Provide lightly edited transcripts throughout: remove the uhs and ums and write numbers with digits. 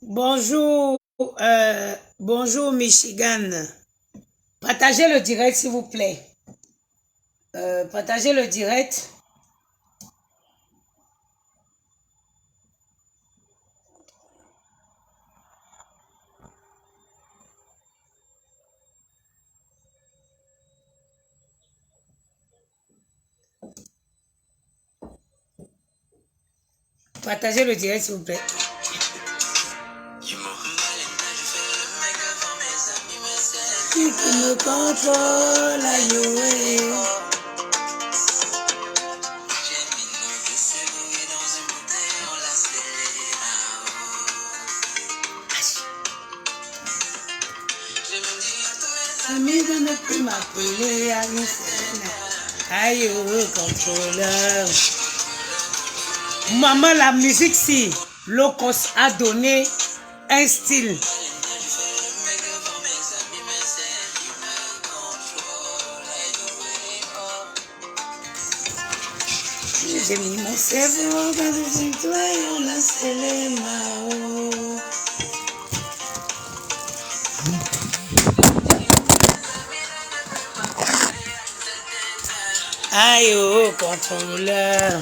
Bonjour, bonjour Michigan. Partagez le direct s'il vous plaît. Partagez le direct. Partagez le direct s'il vous plaît. Qui me contrôle, aïe. Amis de ne plus m'appeler à aïe, contrôleur. Maman, la musique, si Locos a donné un style. J'ai mis mon cerveau dans le toit et on a scellé ma. Aïe, oh, contrôleur.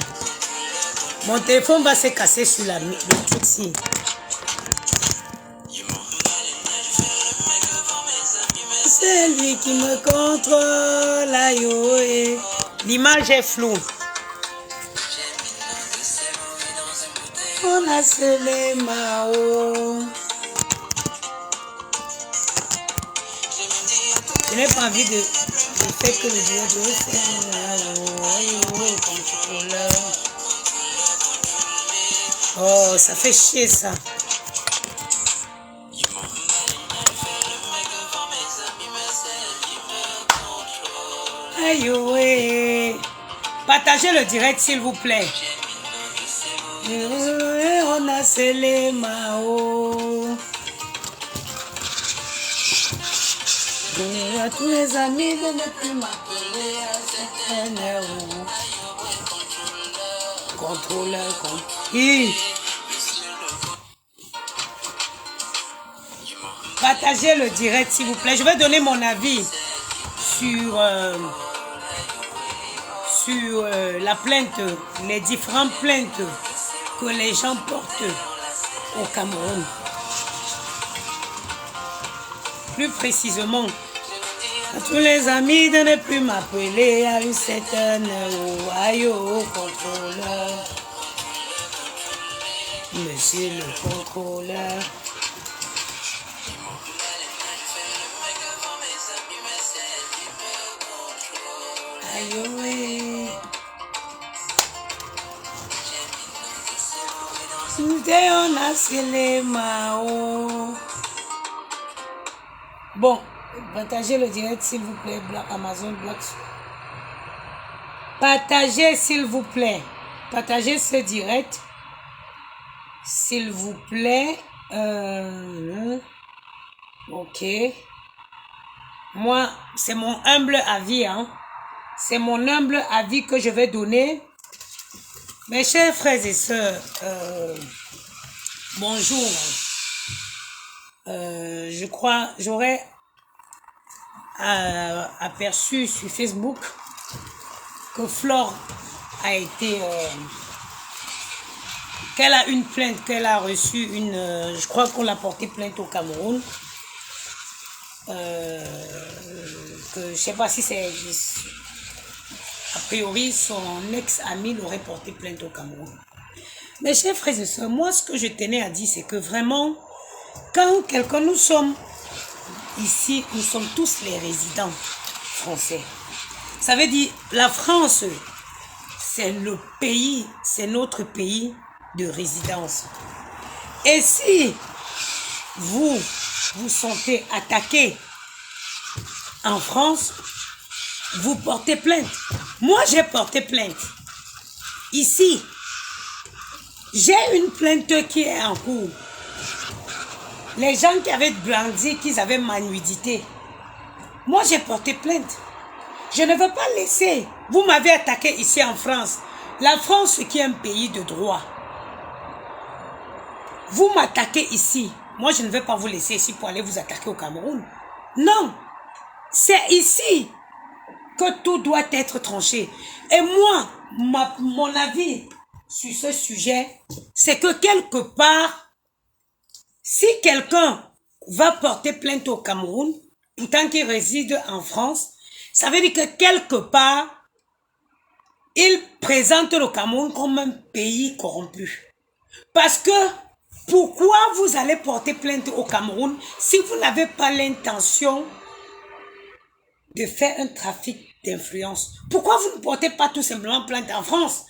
Mon téléphone va se casser sur le truc ici. C'est lui qui me contrôle, aïe, oh, l'image est floue. On a scellé Mao. Je n'ai pas envie de faire que le Dieu de contrôleur. Oh, ça fait chier ça. Aïe, ouais. Partagez le direct s'il vous plaît. On a scellé Mao. Et à tous les amis de ne plus m'appeler à cette heure. Contrôleur, Partagez le direct s'il vous plaît. Je vais donner mon avis sur la plainte, les différentes plaintes que les gens portent au Cameroun. Plus précisément, à tous les amis de ne plus m'appeler à une certaine heure. Aïe, contrôleur. Monsieur le contrôleur. Aïe, oui. On a scellé Mao. Bon, partagez le direct s'il vous plaît, Amazon Block. Partagez s'il vous plaît. Partagez ce direct. S'il vous plaît. Ok. Moi, c'est mon humble avis. Hein. C'est mon humble avis que je vais donner. Mes chers frères et sœurs, bonjour. Je crois, j'aurais aperçu sur Facebook que Flore a été, qu'elle a une plainte, qu'elle a reçu je crois qu'on l'a porté plainte au Cameroun. Que je sais pas si c'est, a priori son ex-ami l'aurait porté plainte au Cameroun. Mes chers frères et sœurs, moi ce que je tenais à dire c'est que vraiment, quand quelqu'un, nous sommes ici, nous sommes tous les résidents français. Ça veut dire, la France, c'est le pays, c'est notre pays de résidence. Et si vous vous sentez attaqué en France, vous portez plainte. Moi, j'ai porté plainte. Ici, j'ai une plainte qui est en cours. Les gens qui avaient brandi, qu'ils avaient ma nudité. Moi, j'ai porté plainte. Je ne veux pas laisser. Vous m'avez attaqué ici en France. La France qui est un pays de droit. Vous m'attaquez ici. Moi, je ne vais pas vous laisser ici pour aller vous attaquer au Cameroun. Non. C'est ici que tout doit être tranché. Et moi, mon avis sur ce sujet, c'est que quelque part, si quelqu'un va porter plainte au Cameroun, pourtant qu'il réside en France, ça veut dire que quelque part, il présente le Cameroun comme un pays corrompu. Parce que, pourquoi vous allez porter plainte au Cameroun si vous n'avez pas l'intention de faire un trafic d'influence? Pourquoi vous ne portez pas tout simplement plainte en France?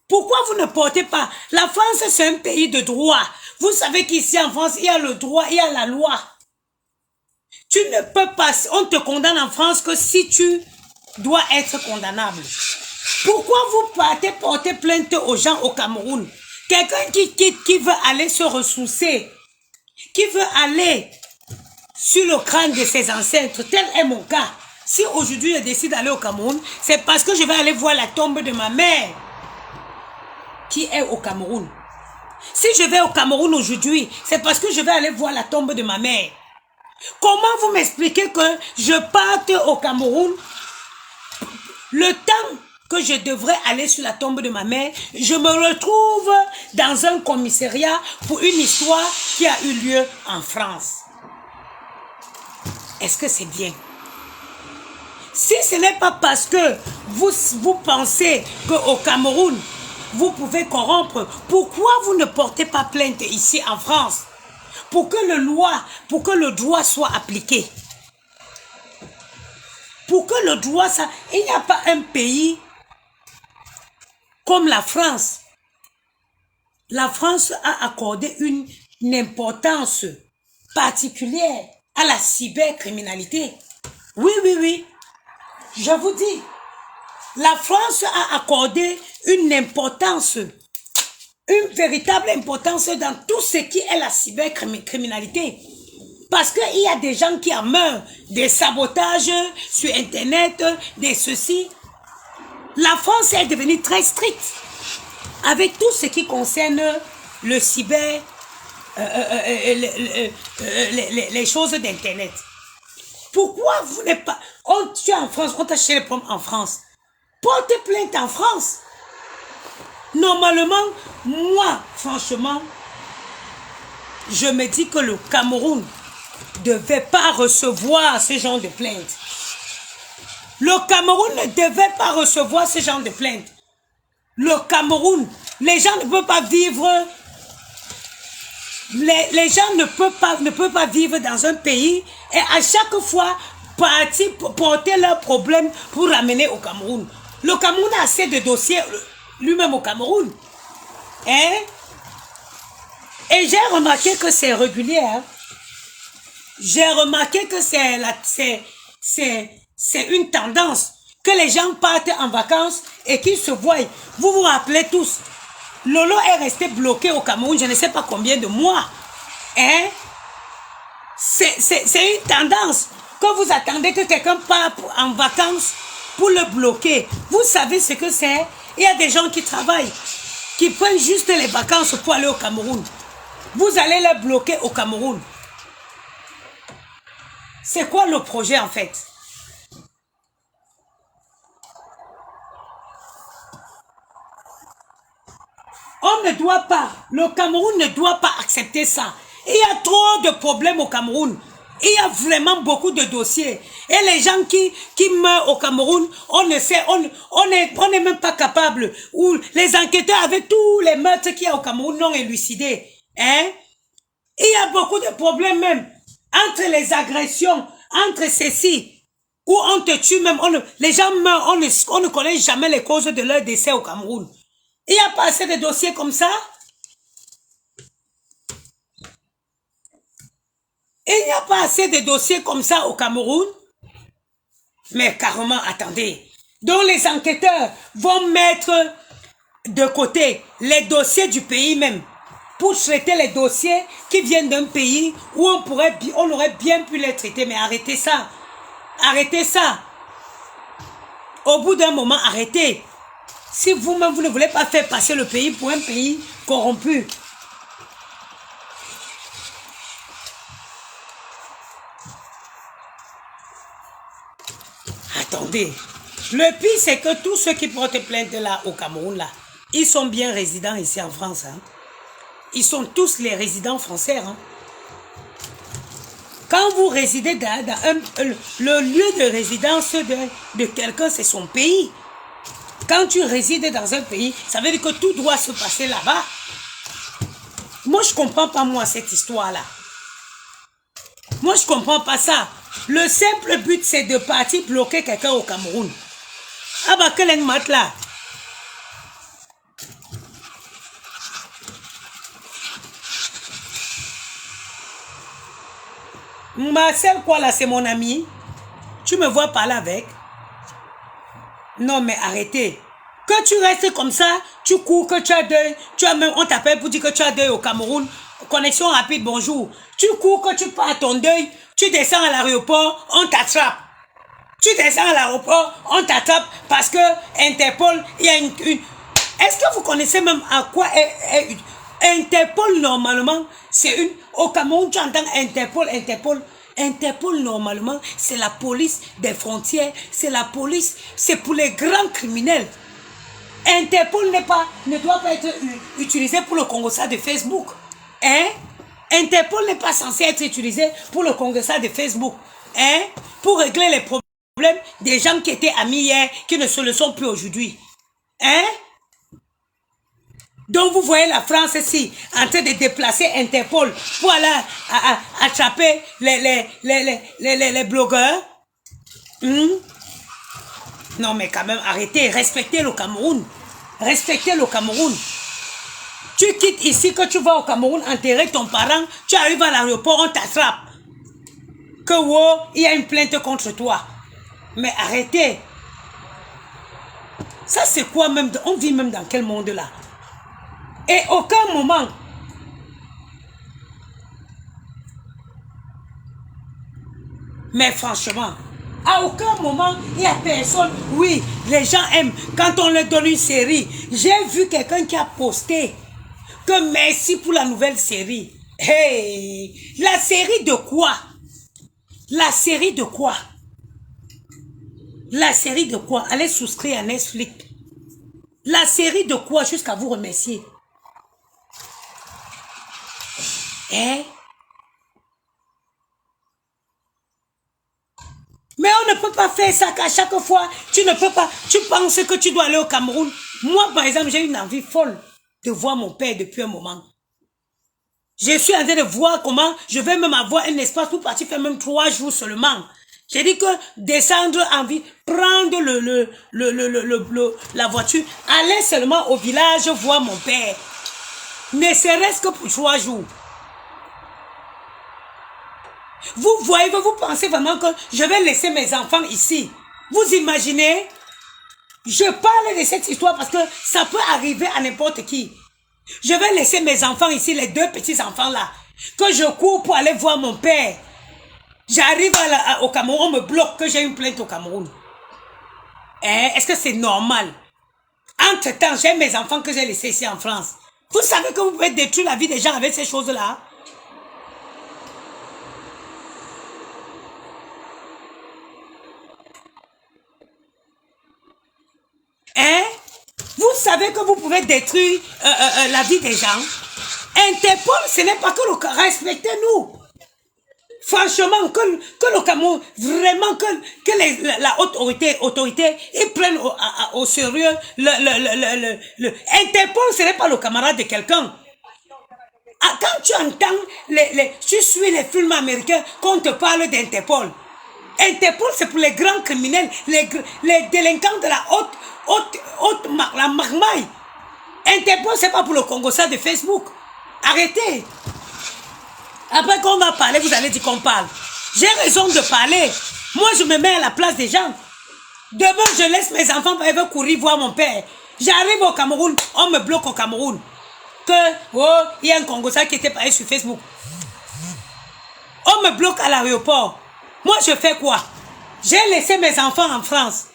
Pourquoi vous ne portez pas? La France, c'est un pays de droit. Vous savez qu'ici en France, il y a le droit, il y a la loi. Tu ne peux pas, on te condamne en France que si tu dois être condamnable. Pourquoi vous partez porter plainte aux gens au Cameroun? Quelqu'un qui veut aller se ressourcer, qui veut aller sur le crâne de ses ancêtres, tel est mon cas. Si aujourd'hui je décide d'aller au Cameroun, c'est parce que je vais aller voir la tombe de ma mère qui est au Cameroun. Si je vais au Cameroun aujourd'hui, c'est parce que je vais aller voir la tombe de ma mère. Comment vous m'expliquez que je parte au Cameroun, le temps que je devrais aller sur la tombe de ma mère, je me retrouve dans un commissariat pour une histoire qui a eu lieu en France? Est-ce que c'est bien? Si ce n'est pas parce que vous pensez qu'au Cameroun, vous pouvez corrompre, pourquoi vous ne portez pas plainte ici en France pour que le droit soit appliqué? Pour que le droit, il n'y a pas un pays comme la France. La France a accordé une importance particulière à la cybercriminalité. Oui, oui, oui. Je vous dis, la France a accordé une importance, une véritable importance dans tout ce qui est la cybercriminalité. Parce qu'il y a des gens qui en meurent, des sabotages sur Internet, des ceci. La France est devenue très stricte avec tout ce qui concerne le cyber, les choses d'Internet. Pourquoi vous n'êtes pas... Tu es en France, on t'a acheté les pommes en France. Portez plainte en France. Normalement, moi, franchement, je me dis que le Cameroun ne devait pas recevoir ce genre de plainte. Le Cameroun ne devait pas recevoir ce genre de plainte. Le Cameroun, les gens ne peuvent pas vivre... Les gens ne peuvent pas vivre dans un pays et à chaque fois partir porter leurs problèmes pour ramener au Cameroun. Le Cameroun a assez de dossiers lui-même au Cameroun. Hein? Et j'ai remarqué que c'est régulier. Hein? J'ai remarqué que c'est une tendance que les gens partent en vacances et qu'ils se voient. Vous vous rappelez tous, Lolo est resté bloqué au Cameroun, je ne sais pas combien de mois. Hein? C'est une tendance que vous attendez que quelqu'un parte en vacances pour le bloquer. Vous savez ce que c'est? Il y a des gens qui travaillent, qui prennent juste les vacances pour aller au Cameroun. Vous allez les bloquer au Cameroun. C'est quoi le projet en fait? On ne doit pas, le Cameroun ne doit pas accepter ça. Il y a trop de problèmes au Cameroun. Il y a vraiment beaucoup de dossiers. Et les gens qui meurent au Cameroun, on ne sait, on n'est même pas capable. Ou les enquêteurs avec tous les meurtres qu'il y a au Cameroun non élucidés. Hein? Il y a beaucoup de problèmes même. Entre les agressions, entre ceci, où on te tue même, les gens meurent, on ne connaît jamais les causes de leur décès au Cameroun. Il n'y a pas assez de dossiers comme ça. Il n'y a pas assez de dossiers comme ça au Cameroun. Mais carrément, attendez. Donc les enquêteurs vont mettre de côté les dossiers du pays même pour traiter les dossiers qui viennent d'un pays où on aurait bien pu les traiter. Mais arrêtez ça. Arrêtez ça. Au bout d'un moment, arrêtez. Si vous-même, vous ne voulez pas faire passer le pays pour un pays corrompu. Attendez. Le pire, c'est que tous ceux qui portent plainte là au Cameroun, là, ils sont bien résidents ici en France. Hein. Ils sont tous les résidents français. Hein. Quand vous résidez dans le lieu de résidence de quelqu'un, c'est son pays. Quand tu résides dans un pays, ça veut dire que tout doit se passer là-bas. Moi, je ne comprends pas, moi, cette histoire-là. Moi, je ne comprends pas ça. Le simple but, c'est de partir bloquer quelqu'un au Cameroun. Ah bah, quel est le mat là? Marcel, quoi là, c'est mon ami. Tu me vois parler avec? Non, mais arrêtez. Que tu restes comme ça, tu cours, que tu as deuil. On t'appelle pour dire que tu as deuil au Cameroun. Connexion rapide, bonjour. Tu cours, que tu pars à ton deuil. Tu descends à l'aéroport, on t'attrape. Tu descends à l'aéroport, on t'attrape parce que Interpol, il y a une... Est-ce que vous connaissez même à quoi est Interpol, normalement, c'est une... Au Cameroun, tu entends Interpol. Interpol, normalement, c'est la police des frontières, c'est la police, c'est pour les grands criminels. Interpol ne doit pas être utilisé pour le congrès de Facebook. Hein? Interpol n'est pas censé être utilisé pour le congrès de Facebook. Hein? Pour régler les problèmes des gens qui étaient amis hier, qui ne se le sont plus aujourd'hui. Hein? Donc vous voyez la France ici en train de déplacer Interpol pour aller attraper les blogueurs. Non mais quand même arrêtez, respectez le Cameroun. Respectez le Cameroun. Tu quittes ici, que tu vas au Cameroun enterrer ton parent, tu arrives à l'aéroport, on t'attrape. Que wow, il y a une plainte contre toi. Mais arrêtez. Ça c'est quoi même, on vit même dans quel monde là? Et aucun moment, mais franchement, à aucun moment, il n'y a personne. Oui, les gens aiment quand on leur donne une série. J'ai vu quelqu'un qui a posté que merci pour la nouvelle série. Hey, la série de quoi? La série de quoi? La série de quoi? Allez souscrire à Netflix. La série de quoi jusqu'à vous remercier? Eh? Mais on ne peut pas faire ça qu'à chaque fois, tu ne peux pas, tu penses que tu dois aller au Cameroun. Moi, par exemple, j'ai une envie folle de voir mon père depuis un moment. Je suis en train de voir comment je vais même avoir un espace pour partir faire même 3 jours seulement. J'ai dit que descendre en ville, prendre la voiture, aller seulement au village voir mon père. Ne serait-ce que pour 3 jours. Vous voyez, vous pensez vraiment que je vais laisser mes enfants ici. Vous imaginez? Je parle de cette histoire parce que ça peut arriver à n'importe qui. Je vais laisser mes enfants ici, les 2 petits enfants là, que je cours pour aller voir mon père. J'arrive au Cameroun, on me bloque que j'ai une plainte au Cameroun. Hein? Est-ce que c'est normal? Entre-temps, j'ai mes enfants que j'ai laissés ici en France. Vous savez que vous pouvez détruire la vie des gens avec ces choses-là? Hein? Vous savez que vous pouvez détruire la vie des gens? Interpol, ce n'est pas que le... Respectez-nous. Franchement, que le Cameroun, vraiment, que la haute autorité, ils prennent au sérieux Interpol, ce n'est pas le camarade de quelqu'un. Ah, quand tu entends, tu suis les films américains, qu'on te parle d'Interpol. Interpol, c'est pour les grands criminels, les délinquants de la la marmaille. Interpol, c'est pas pour le Congo, ça de Facebook. Arrêtez. Après qu'on va parler, vous allez dire qu'on parle. J'ai raison de parler. Moi, je me mets à la place des gens. Demain, je laisse mes enfants pour aller courir voir mon père. J'arrive au Cameroun, on me bloque au Cameroun. Il y a un Congolais qui était parlé sur Facebook. On me bloque à l'aéroport. Moi, je fais quoi? J'ai laissé mes enfants en France.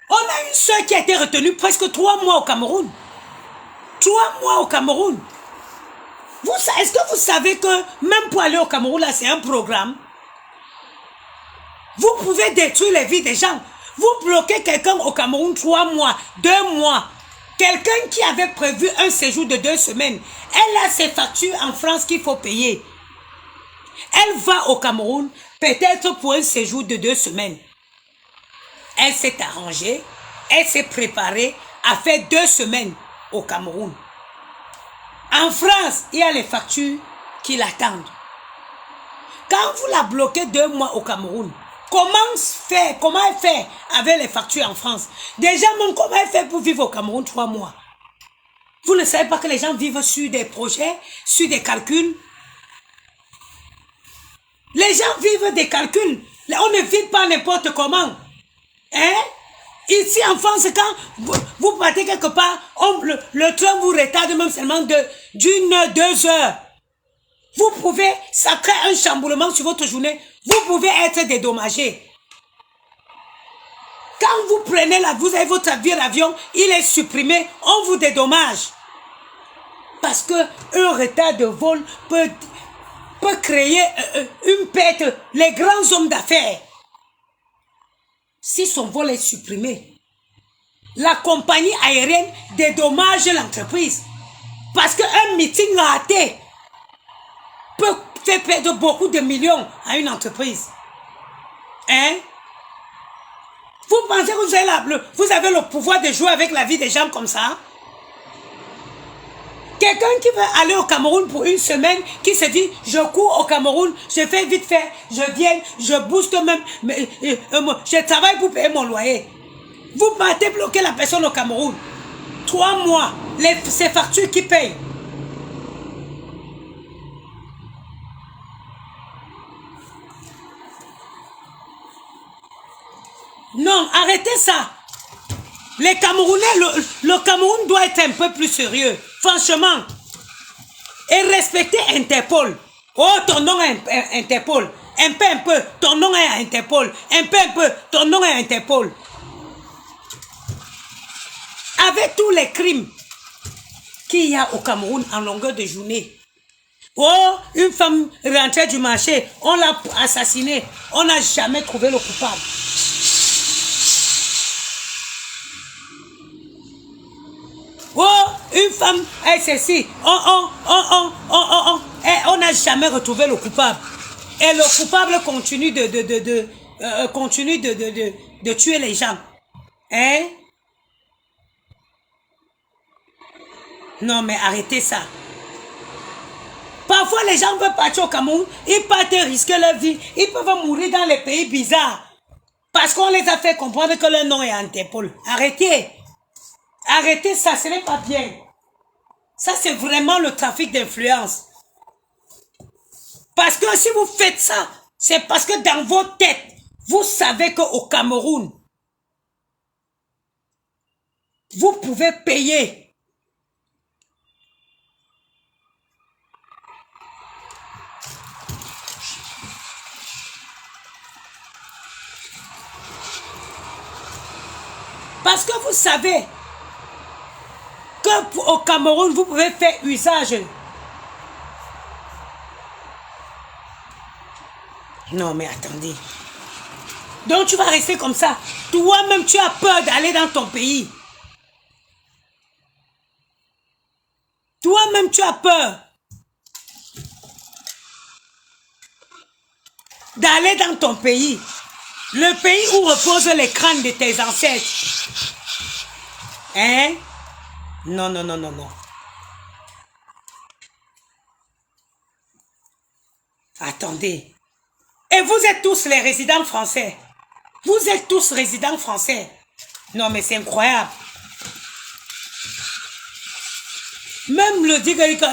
On a une soeur qui a été retenue presque 3 mois au Cameroun. 3 mois au Cameroun. Est-ce que vous savez que même pour aller au Cameroun, là, c'est un programme? Vous pouvez détruire les vies des gens. Vous bloquez quelqu'un au Cameroun 3 mois, 2 mois. Quelqu'un qui avait prévu un séjour de 2 semaines, elle a ses factures en France qu'il faut payer. Elle va au Cameroun, peut-être pour un séjour de 2 semaines. Elle s'est arrangée, elle s'est préparée à faire 2 semaines au Cameroun. En France, il y a les factures qui l'attendent. Quand vous la bloquez 2 mois au Cameroun, comment elle fait avec les factures en France? Déjà, même comment elle fait pour vivre au Cameroun 3 mois? Vous ne savez pas que les gens vivent sur des projets, sur des calculs? Les gens vivent des calculs. On ne vit pas n'importe comment. Hein? Ici en France, quand vous partez quelque part, le train vous retarde même seulement d'une heure, 2 heures. Vous pouvez, ça crée un chamboulement sur votre journée. Vous pouvez être dédommagé. Quand vous prenez vous avez votre avion, il est supprimé, on vous dédommage. Parce que un retard de vol peut créer une perte. Les grands hommes d'affaires, si son vol est supprimé, la compagnie aérienne dédommage l'entreprise. Parce qu'un meeting raté peut faire perdre beaucoup de millions à une entreprise. Hein? Vous pensez que vous avez le pouvoir de jouer avec la vie des gens comme ça? Quelqu'un qui veut aller au Cameroun pour 1 semaine, qui se dit, je cours au Cameroun, je fais vite fait, je viens, je booste même, je travaille pour payer mon loyer. Vous partez bloquer la personne au Cameroun. 3 mois, ces factures qui payent. Non, arrêtez ça. Les Camerounais, le Cameroun doit être un peu plus sérieux. Franchement. Et respecter Interpol. Oh, ton nom est Interpol. Un peu, ton nom est Interpol. Un peu, ton nom est Interpol. Avec tous les crimes qu'il y a au Cameroun en longueur de journée. Oh, une femme rentrée du marché, on l'a assassinée. On n'a jamais trouvé le coupable. Oh, une femme, ceci, on n'a jamais retrouvé le coupable. Et le coupable continue de tuer les gens. Hein? Non, mais arrêtez ça. Parfois, les gens veulent partir au Cameroun, ils partent risquer leur vie. Ils peuvent mourir dans les pays bizarres. Parce qu'on les a fait comprendre que leur nom est Interpol. Arrêtez. Arrêtez ça, ce n'est pas bien. Ça, c'est vraiment le trafic d'influence. Parce que si vous faites ça, c'est parce que dans vos têtes, vous savez qu'au Cameroun, vous pouvez payer. Parce que vous savez qu'au Cameroun, vous pouvez faire usage. Non, mais attendez. Donc, tu vas rester comme ça. Toi-même, tu as peur d'aller dans ton pays. Toi-même, tu as peur d'aller dans ton pays. Le pays où reposent les crânes de tes ancêtres. Hein? Non, non, non, non, non. Attendez. Et vous êtes tous les résidents français. Vous êtes tous résidents français. Non, mais c'est incroyable. Même le Digaïka,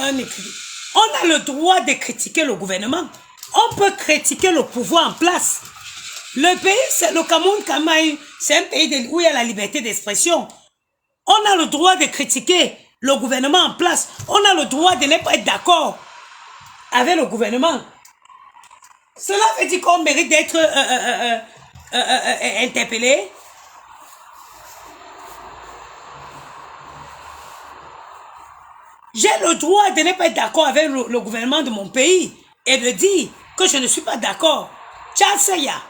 on a le droit de critiquer le gouvernement. On peut critiquer le pouvoir en place. Le pays, c'est le Cameroun, c'est un pays où il y a la liberté d'expression. On a le droit de critiquer le gouvernement en place. On a le droit de ne pas être d'accord avec le gouvernement. Cela veut dire qu'on mérite d'être interpellé. J'ai le droit de ne pas être d'accord avec le gouvernement de mon pays et de dire que je ne suis pas d'accord. Tchassaya.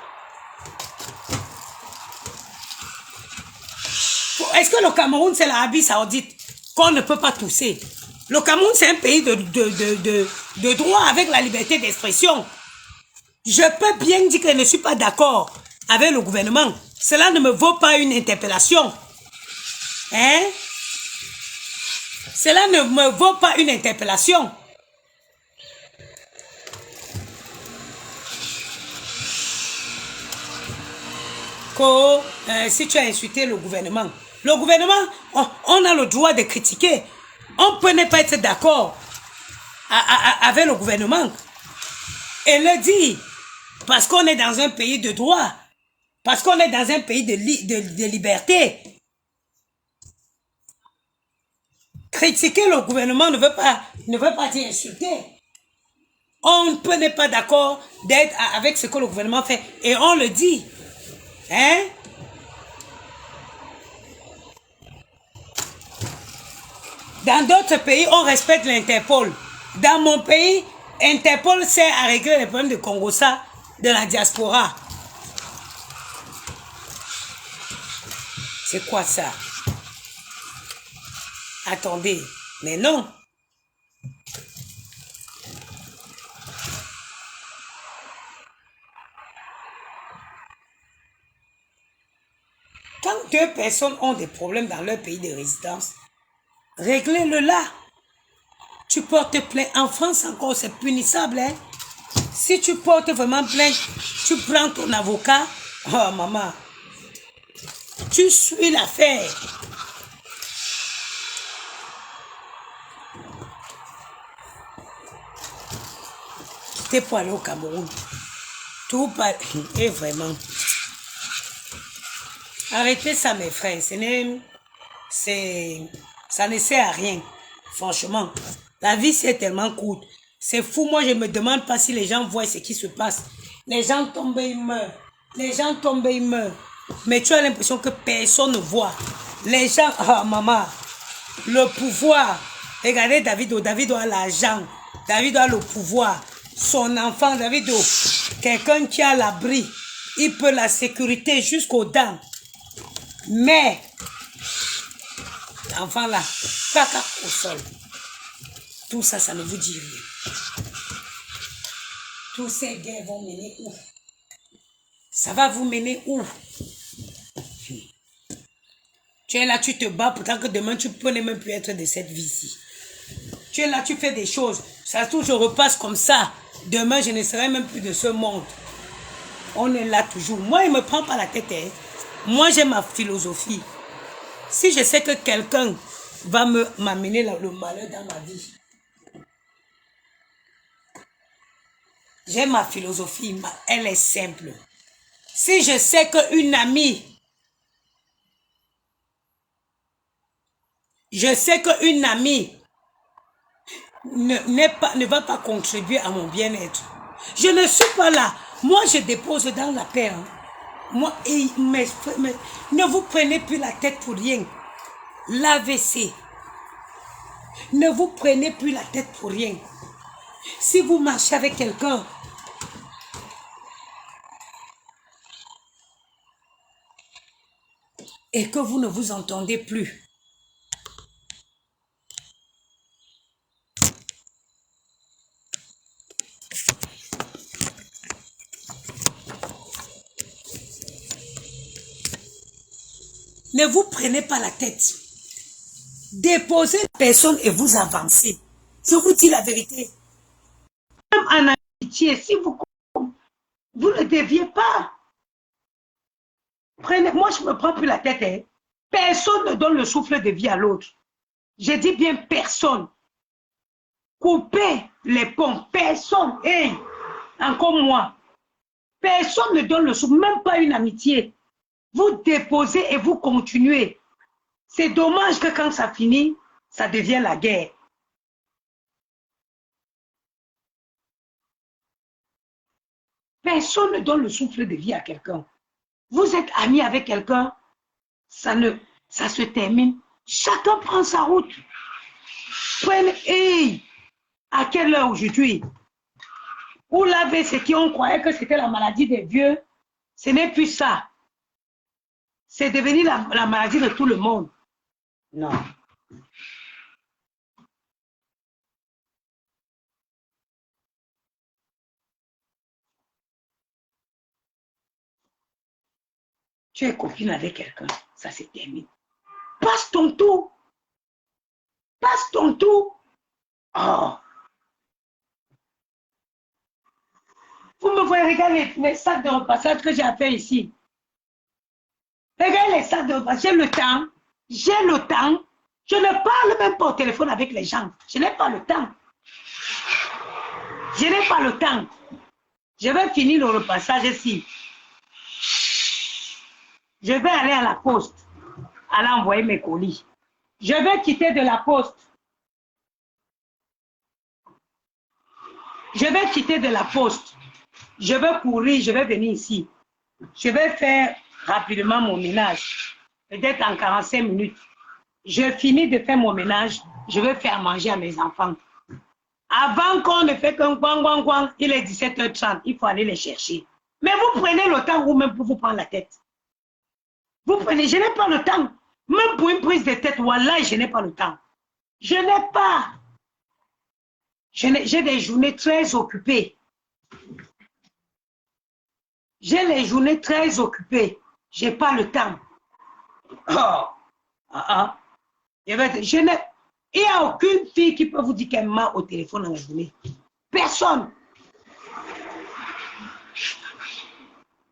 Est-ce que le Cameroun, c'est l'Arabie Saoudite qu'on ne peut pas tousser? Le Cameroun, c'est un pays de droit avec la liberté d'expression. Je peux bien dire que je ne suis pas d'accord avec le gouvernement. Cela ne me vaut pas une interpellation. Hein? Cela ne me vaut pas une interpellation. Si tu as insulté le gouvernement, on a le droit de critiquer. On peut ne pas être d'accord avec le gouvernement et le dire parce qu'on est dans un pays de droit, parce qu'on est dans un pays de liberté. Critiquer le gouvernement ne veut pas dire insulter. On ne peut ne pas d'accord d'être avec ce que le gouvernement fait et on le dit. Hein? Dans d'autres pays, on respecte l'Interpol. Dans mon pays, Interpol sert à régler les problèmes de Congossa, de la diaspora. C'est quoi ça? Attendez, mais non. Quand deux personnes ont des problèmes dans leur pays de résidence, réglez-le là. Tu portes plainte. En France encore, c'est punissable. Hein? Si tu portes vraiment plainte, tu prends ton avocat. Oh maman, tu suis l'affaire. T'es pour aller au Cameroun. Tout pas. Et vraiment. Arrêtez ça, mes frères. Ça ne sert à rien. Franchement. La vie, c'est tellement courte. C'est fou. Moi, je me demande pas si les gens voient ce qui se passe. Les gens tombent et ils meurent. Les gens tombent et ils meurent. Mais tu as l'impression que personne ne voit. Les gens... Oh, maman. Le pouvoir. Regardez Davido. Davido a l'argent. Davido a le pouvoir. Son enfant, Davido. Quelqu'un qui a l'abri. Il peut la sécurité jusqu'aux dents. Mais... l'enfant là, caca au sol. Tout ça, ça ne vous dit rien. Tous ces guerres vont mener où? Ça va vous mener où? Tu es là, tu te bats, pourtant que demain, tu peux même plus être de cette vie-ci. Tu es là, tu fais des choses. Ça se trouve, je repasse comme ça. Demain, je ne serai même plus de ce monde. On est là toujours. Moi, il ne me prend pas la tête. Hein. Moi, j'ai ma philosophie. Si je sais que quelqu'un va m'amener le malheur dans ma vie, j'ai ma philosophie, elle est simple. Si je sais qu'une amie, ne va pas contribuer à mon bien-être, je ne suis pas là. Moi, je dépose dans la paix. Hein. Moi, ne vous prenez plus la tête pour rien. L'AVC. Ne vous prenez plus la tête pour rien. Si vous marchez avec quelqu'un, et que vous ne vous entendez plus, ne vous prenez pas la tête. Déposez la personne et vous avancez. Je vous dis la vérité. Même en amitié, si vous ne deviez pas. Moi, je ne me prends plus la tête. Hein. Personne ne donne le souffle de vie à l'autre. Je dis bien personne. Coupez les ponts. Personne. Hey, encore moi. Personne ne donne le souffle, même pas une amitié. Vous déposez et vous continuez. C'est dommage que quand ça finit, ça devient la guerre. Personne ne donne le souffle de vie à quelqu'un. Vous êtes ami avec quelqu'un, ça se termine. Chacun prend sa route. Prenez, hey, à quelle heure aujourd'hui? Où l'avait ce qui on croyait que c'était la maladie des vieux, ce n'est plus ça. C'est devenu la maladie de tout le monde. Non. Tu es copine avec quelqu'un, ça se termine. Passe ton tour. Passe ton tour. Oh. Vous me voyez, regardez les sacs de repassage que j'ai à faire ici. Regardez les sacs de repassage. J'ai le temps. J'ai le temps. Je ne parle même pas au téléphone avec les gens. Je n'ai pas le temps. Je n'ai pas le temps. Je vais finir le repassage ici. Je vais aller à la poste, aller envoyer mes colis. Je vais quitter de la poste. Je vais quitter de la poste. Je vais courir, je vais venir ici. Je vais faire rapidement mon ménage. Peut-être en 45 minutes. Je finis de faire mon ménage. Je vais faire manger à mes enfants. Avant qu'on ne fait qu'un gwang, il est 17h30. Il faut aller les chercher. Mais vous prenez le temps vous-même pour vous prendre la tête. Vous prenez, je n'ai pas le temps. Même pour une prise de tête, voilà, je n'ai pas le temps. Je n'ai pas. J'ai des journées très occupées. J'ai les journées très occupées. Je n'ai pas le temps. Il n'y a aucune fille qui peut vous dire qu'elle m'a au téléphone dans la journée. Personne.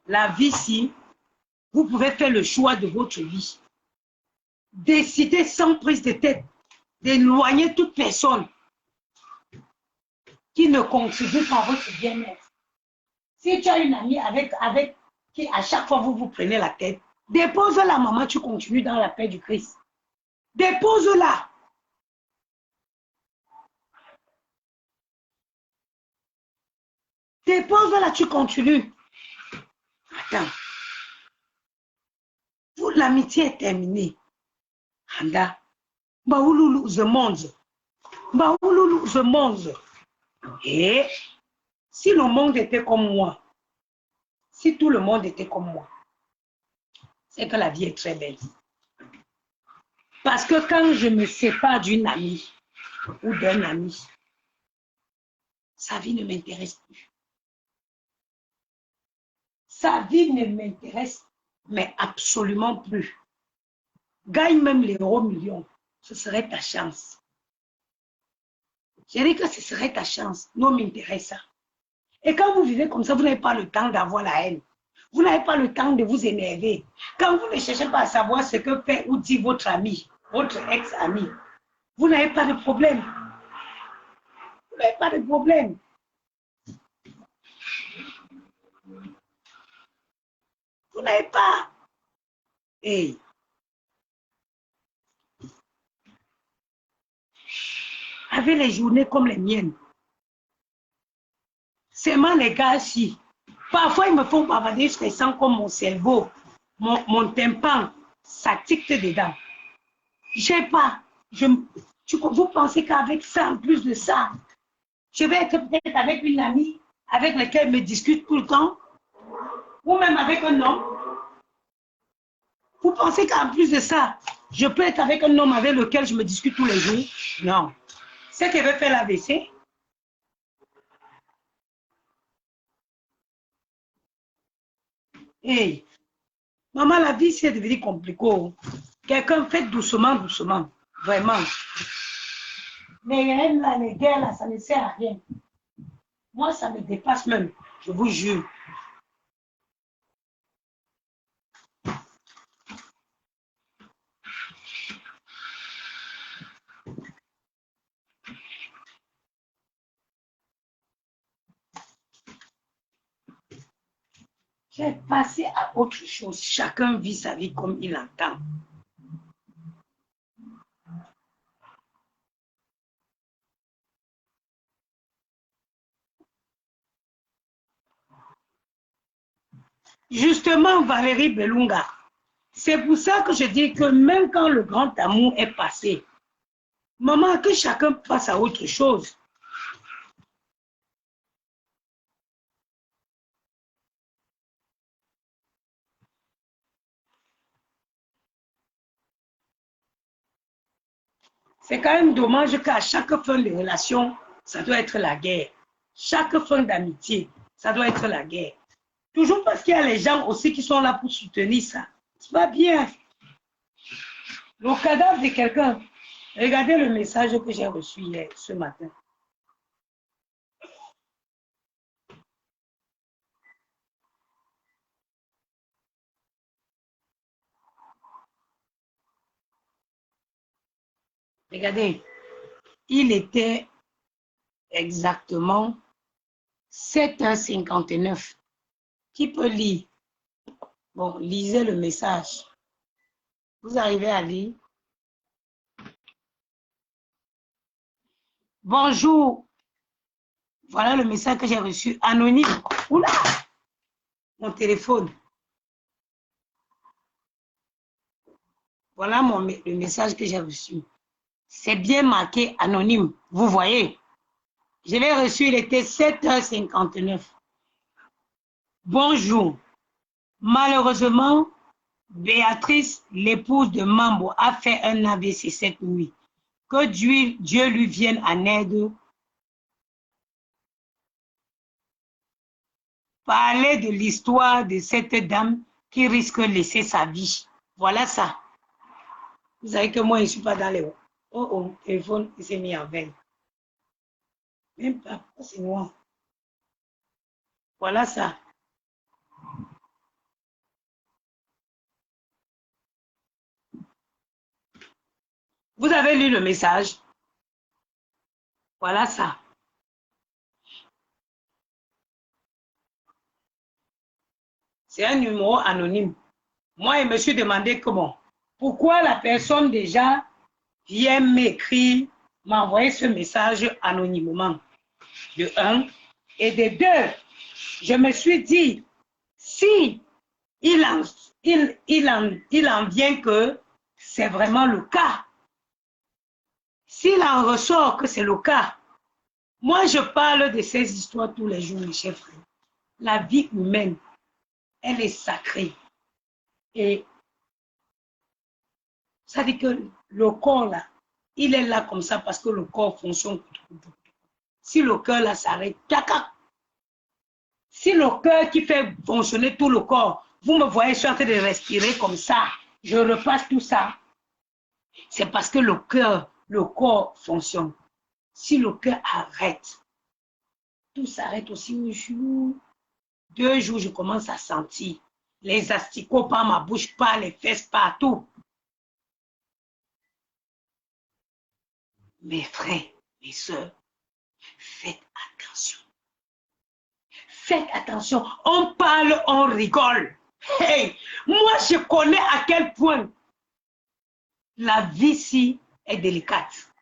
La vie, si vous pouvez faire le choix de votre vie, décider sans prise de tête, d'éloigner toute personne qui ne contribue pas à votre bien-être. Si tu as une amie avec qui à chaque fois vous prenez la tête, dépose-la, maman, tu continues dans la paix du Christ. Dépose-la. Dépose-la, tu continues. Attends. L'amitié est terminée. Anda. Baouloulou, the monde. Baouloulou, the monde. Et si le monde était comme moi, si tout le monde était comme moi, c'est que la vie est très belle. Parce que quand je me sépare d'une amie ou d'un ami, sa vie ne m'intéresse plus. Sa vie ne m'intéresse, mais absolument plus. Gagne même les euros millions, ce serait ta chance. Je dis que ce serait ta chance, non m'intéresse ça. Et quand vous vivez comme ça, vous n'avez pas le temps d'avoir la haine. Vous n'avez pas le temps de vous énerver. Quand vous ne cherchez pas à savoir ce que fait ou dit votre ami, votre ex-ami, vous n'avez pas de problème. Vous n'avez pas de problème. Vous n'avez pas. Hey. Avec les journées comme les miennes. Seulement les gars ici. Parfois, ils me font bavarder, je sens comme mon cerveau, mon tympan, ça tique dedans. Je sais pas. Vous pensez qu'avec ça, en plus de ça, je vais être peut-être avec une amie avec laquelle je me discute tout le temps, ou même avec un homme. Vous pensez qu'en plus de ça, je peux être avec un homme avec lequel je me discute tous les jours? Non. C'est qu'elle veut faire l'AVC. Hey, maman, la vie, c'est devenu compliqué. Quelqu'un fait doucement, doucement. Vraiment. Les haines là, les guerres là, ça ne sert à rien. Moi, ça me dépasse même. Je vous jure. J'ai passé à autre chose. Chacun vit sa vie comme il entend. Justement, Valérie Belunga, c'est pour ça que je dis que même quand le grand amour est passé, Maman, que chacun passe à autre chose. C'est quand même dommage qu'à chaque fin de relation, ça doit être la guerre. Chaque fin d'amitié, ça doit être la guerre. Toujours parce qu'il y a les gens aussi qui sont là pour soutenir ça. C'est pas bien. Le cadavre de quelqu'un. Regardez le message que j'ai reçu hier, ce matin. Regardez, il était exactement 7h59. Qui peut lire? Bon, lisez le message. Vous arrivez à lire? Bonjour. Voilà le message que j'ai reçu. Anonyme. Oula! Mon téléphone. Voilà le message que j'ai reçu. C'est bien marqué anonyme. Vous voyez? Je l'ai reçu, il était 7h59. Bonjour. Malheureusement, Béatrice, l'épouse de Mambo, a fait un AVC cette nuit. Que Dieu lui vienne en aide. Parler de l'histoire de cette dame qui risque de laisser sa vie. Voilà ça. Vous savez que moi, je ne suis pas dans les... Oh, oh, téléphone, il s'est mis en veille. Même pas, c'est noir. Voilà ça. Vous avez lu le message? Voilà ça. C'est un numéro anonyme. Moi, je me suis demandé comment. Pourquoi la personne déjà vient m'écrire, m'envoyer ce message anonymement? De un. Et de deux, je me suis dit, si il en vient que c'est vraiment le cas, s'il en ressort que c'est le cas, moi je parle de ces histoires tous les jours, mes chers frères. La vie humaine, elle est sacrée. Et ça dit que le corps là, il est là comme ça parce que le corps fonctionne. Si le cœur là s'arrête, caca. Si le cœur qui fait fonctionner tout le corps, vous me voyez, je suis en train de respirer comme ça, je repasse tout ça, c'est parce que le cœur, le corps fonctionne. Si le cœur arrête, tout s'arrête aussi un jour. 2 jours, je commence à sentir les asticots par ma bouche, par les fesses, partout. Mes frères, mes soeurs, faites attention. Faites attention. On parle, on rigole. Hey, moi, je connais à quel point la vie ici est délicate.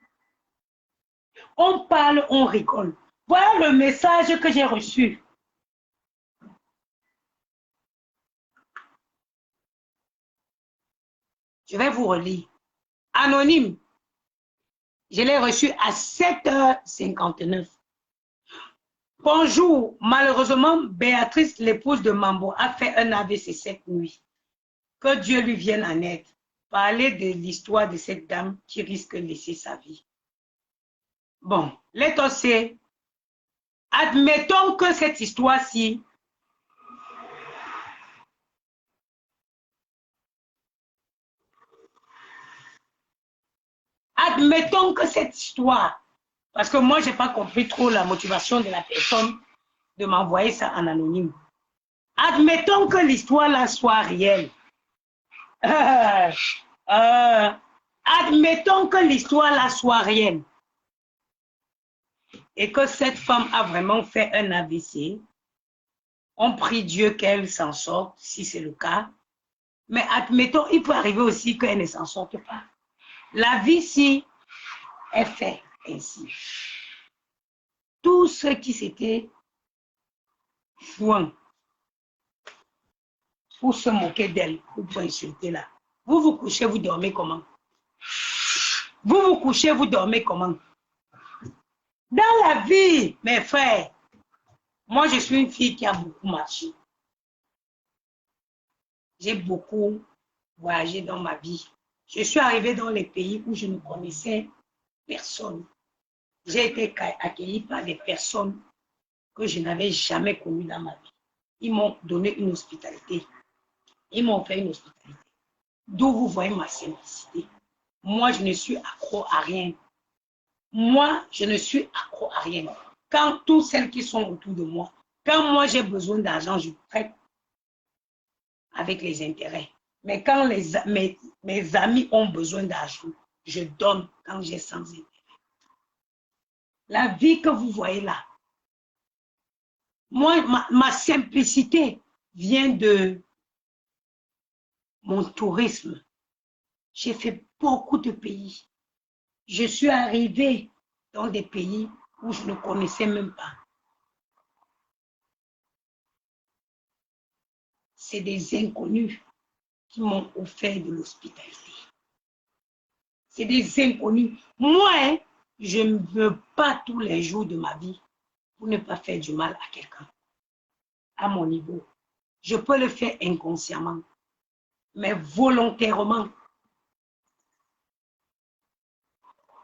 On parle, on rigole. Voilà le message que j'ai reçu. Je vais vous relire. Anonyme. Je l'ai reçu à 7h59. Bonjour. Malheureusement, Béatrice, l'épouse de Mambo, a fait un AVC cette nuit. Que Dieu lui vienne en aide. Parler de l'histoire de cette dame qui risque de laisser sa vie. Bon, let us say, admettons que cette histoire-ci admettons que cette histoire, parce que moi, je n'ai pas compris trop la motivation de la personne de m'envoyer ça en anonyme. Admettons que l'histoire là soit réelle. Admettons que l'histoire là soit réelle. Et que cette femme a vraiment fait un AVC. On prie Dieu qu'elle s'en sorte, si c'est le cas. Mais admettons, il peut arriver aussi qu'elle ne s'en sorte pas. La vie, si, est faite ainsi. Tous ceux qui s'étaient joints pour se moquer d'elle, ou pour insulter là, vous vous couchez, vous dormez comment? Vous vous couchez, vous dormez comment? Dans la vie, mes frères, moi je suis une fille qui a beaucoup marché. J'ai beaucoup voyagé dans ma vie. Je suis arrivée dans les pays où je ne connaissais personne. J'ai été accueillie par des personnes que je n'avais jamais connues dans ma vie. Ils m'ont donné une hospitalité. Ils m'ont fait une hospitalité. D'où vous voyez ma simplicité. Moi, je ne suis accro à rien. Moi, je ne suis accro à rien. Quand toutes celles qui sont autour de moi, quand moi j'ai besoin d'argent, je prête avec les intérêts. Mais quand mes amis ont besoin d'argent, je donne quand j'ai sans intérêt. La vie que vous voyez là, moi, ma simplicité vient de mon tourisme. J'ai fait beaucoup de pays. Je suis arrivée dans des pays où je ne connaissais même pas. C'est des inconnus qui m'ont offert de l'hospitalité. C'est des inconnus. Moi, hein, je ne veux pas tous les jours de ma vie pour ne pas faire du mal à quelqu'un. À mon niveau. Je peux le faire inconsciemment. Mais volontairement,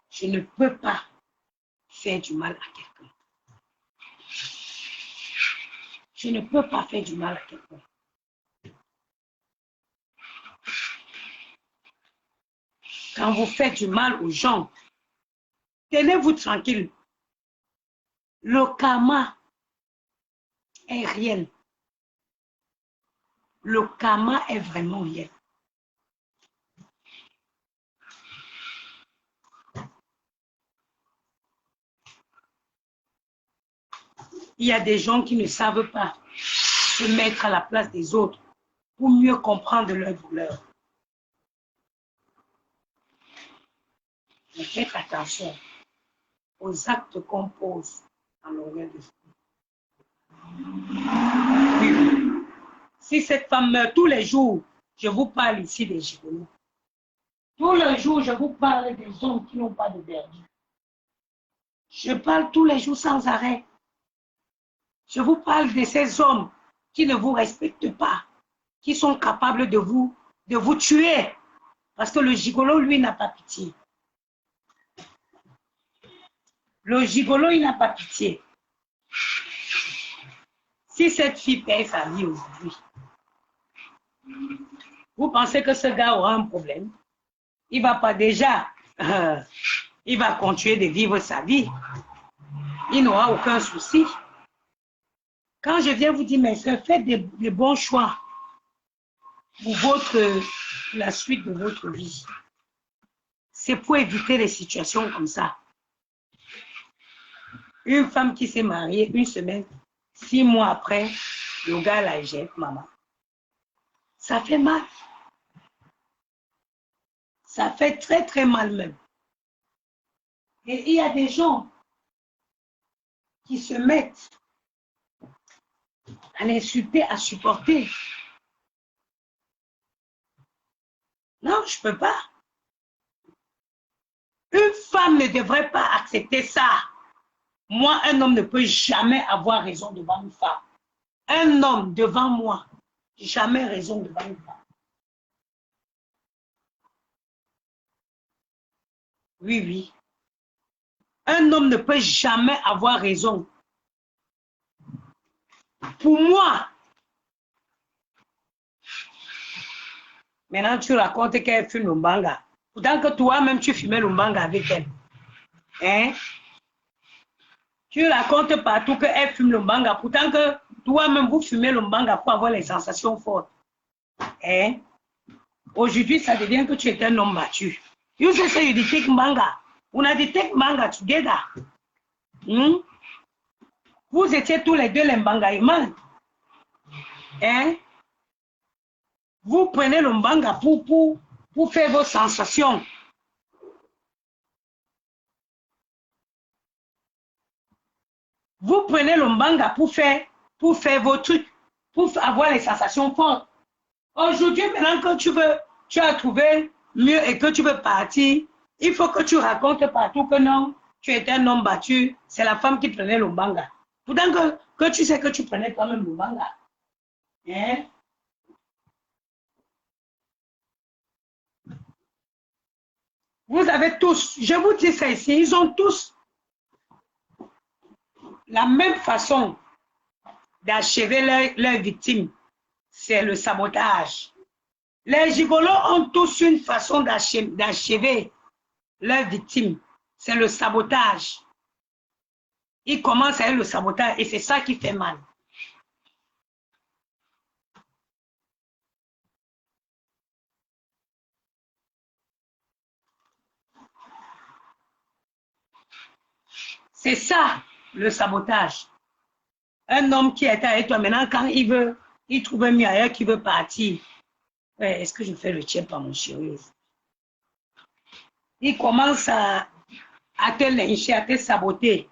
je ne peux pas faire du mal à quelqu'un. Je ne peux pas faire du mal à quelqu'un. Quand vous faites du mal aux gens, tenez-vous tranquille. Le karma est réel. Le karma est vraiment réel. Il y a des gens qui ne savent pas se mettre à la place des autres pour mieux comprendre leur douleur. Mais faites attention aux actes qu'on pose dans l'oreille de oui. Si cette femme meurt tous les jours, je vous parle ici des gigolos. Tous les jours, je vous parle des hommes qui n'ont pas de vertu. Je parle tous les jours sans arrêt. Je vous parle de ces hommes qui ne vous respectent pas, qui sont capables de vous tuer. Parce que le gigolo, lui, n'a pas pitié. Le gigolo, il n'a pas pitié. Si cette fille perd sa vie aujourd'hui, vous pensez que ce gars aura un problème? Il ne va pas déjà, il va continuer de vivre sa vie. Il n'aura aucun souci. Quand je viens vous dire, mes soeurs, faites des bons choix pour la suite de votre vie. C'est pour éviter les situations comme ça. Une femme qui s'est mariée une semaine, 6 mois après, le gars la jette, maman. Ça fait mal. Ça fait très, très mal même. Et il y a des gens qui se mettent à l'insulter, à supporter. Non, je ne peux pas. Une femme ne devrait pas accepter ça. Moi, un homme ne peut jamais avoir raison devant une femme. Un homme devant moi, jamais raison devant une femme. Oui, oui. Un homme ne peut jamais avoir raison. Pour moi, maintenant tu racontes qu'elle fume le mbanga. Pourtant que toi-même tu fumais le mbanga avec elle. Hein? Tu racontes partout qu'elle fume le mbanga. Pourtant que toi-même vous fumez le mbanga pour avoir les sensations fortes. Hein? Aujourd'hui, ça devient que tu es un homme battu. You say you take mbanga. Una dit take mbanga together. Vous étiez tous les deux les mbangaïmans. Hein? Vous prenez le mbanga pour faire vos sensations. Vous prenez le mbanga pour faire vos trucs, pour avoir les sensations fortes. Aujourd'hui, maintenant que tu as trouvé mieux et que tu veux partir Il faut que tu racontes partout que non, tu étais un homme battu, c'est la femme qui prenait le mbanga. Pourtant que tu sais que tu prenais toi-même le mbanga. Hein? Vous avez tous, je vous dis ça ici, ils ont tous la même façon d'achever leur victime. C'est le sabotage. Les gigolos ont tous une façon d'achever leur victime. C'est le sabotage. Ils commencent avec le sabotage et c'est ça qui fait mal. C'est ça, le sabotage. Un homme qui est avec toi, maintenant, quand il trouve un mieux ailleurs qui veut partir. Ouais, est-ce que je fais le tien par mon chéri? Il commence à te lyncher, à te saboter.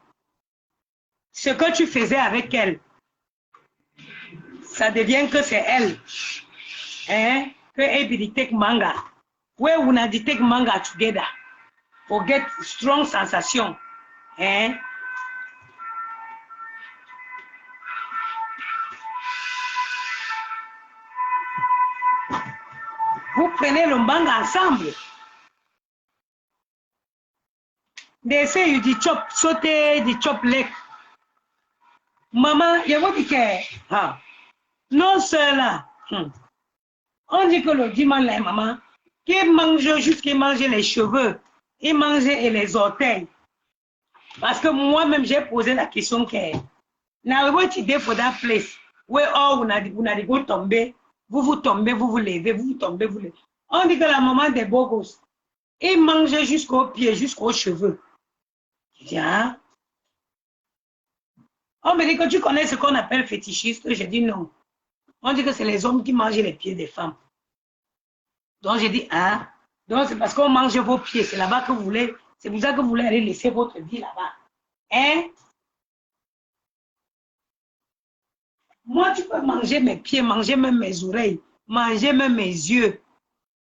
Ce que tu faisais avec elle, ça devient que c'est elle. Hein? Que everybody take manga. Where una take manga together. For get strong sensation. Hein? Vous prenez le manga ensemble. They say you the chop sauté, the chop leg. Maman, il y a votre que non cela. On dit que le dimanche là, maman, qui mange jusqu'à manger les cheveux, il mange et les orteils. Parce que moi-même j'ai posé la question que now what you did for that place where all vous n'avez pas tombé, vous tombez, vous vous levez, vous tombez, vous levez. On dit que la maman des beaux gosses, il mange jusqu'aux pieds, jusqu'aux cheveux. Je dis, hein? On me dit que tu connais ce qu'on appelle fétichiste. Je dis non. On dit que c'est les hommes qui mangent les pieds des femmes. Donc je dis, hein? Donc c'est parce qu'on mange vos pieds. C'est là-bas que vous voulez. C'est pour ça que vous voulez aller laisser votre vie là-bas. Hein? Moi, tu peux manger mes pieds, manger même mes oreilles, manger même mes yeux,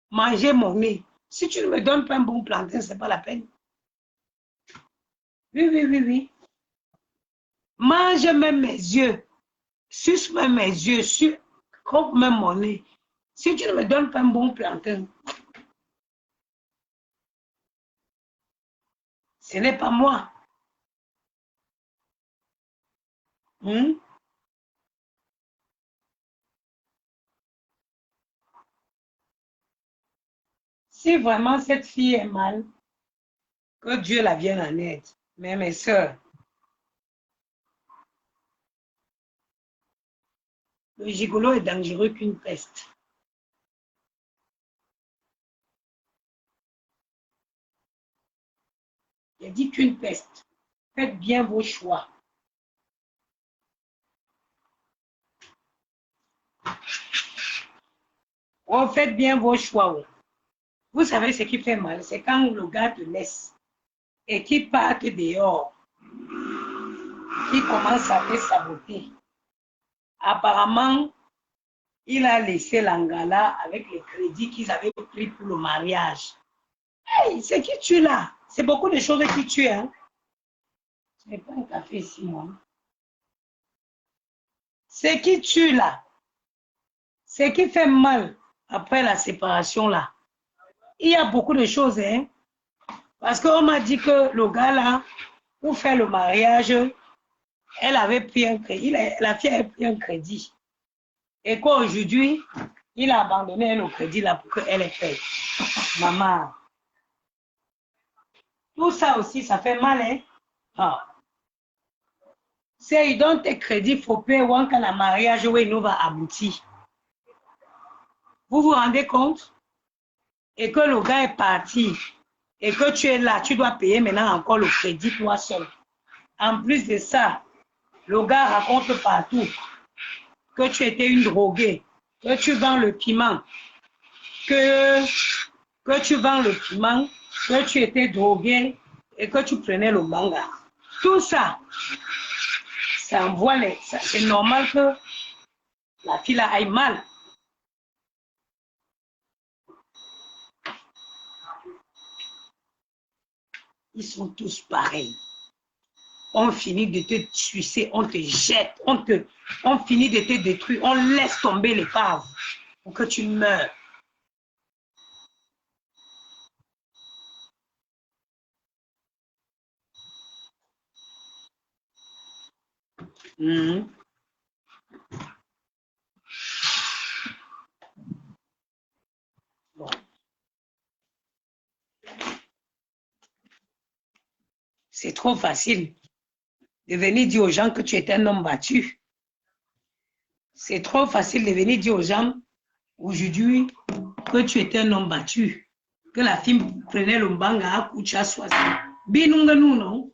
manger mon nez. Si tu ne me donnes pas un bon plantain, ce n'est pas la peine. Oui, oui, oui, oui. Mange même mes yeux, suce même mes yeux, croque même mon nez. Si tu ne me donnes pas un bon plantain, ce n'est pas moi. Si vraiment cette fille est mal, que Dieu la vienne en aide. Mais mes soeurs, le gigolo est dangereux qu'une peste. Il dit qu'une peste. Faites bien vos choix. Oh, faites bien vos choix. Oh. Vous savez ce qui fait mal, c'est quand le gars te laisse et qu'il parte dehors, qu'il commence à te saboter. Apparemment, il a laissé l'Angala avec les crédits qu'ils avaient pris pour le mariage. Hey, c'est qui tue là? C'est beaucoup de choses qui tuent. Hein? Je n'ai pas un café ici, moi. C'est qui tue là? C'est qui fait mal après la séparation là? Il y a beaucoup de choses, hein? Parce qu'on m'a dit que le gars là, pour faire le mariage, elle avait pris un crédit, la fille avait pris un crédit. Et qu'aujourd'hui, il a abandonné le crédit là pour qu'elle ait fait. Maman. Tout ça aussi, ça fait mal, hein? Ah. C'est donc tes crédits, il faut payer quand le mariage nous va aboutir. Vous vous rendez compte? Et que le gars est parti. Et que tu es là, tu dois payer maintenant encore le crédit toi seul. En plus de ça, le gars raconte partout que tu étais une droguée, que tu vends le piment, que tu vends le piment, que tu étais droguée et que tu prenais le manga. Tout ça, ça envoie c'est normal que la fille là aille mal. Ils sont tous pareils. On finit de te sucer, on te jette, on finit de te détruire, on laisse tomber l'épave pour que tu meurs. Bon. C'est trop facile de venir dire aux gens que tu es un homme battu. C'est trop facile de venir dire aux gens aujourd'hui que tu es un homme battu. Que la fille prenait le mbanga à Koucha Swasi. Binunga nous, non?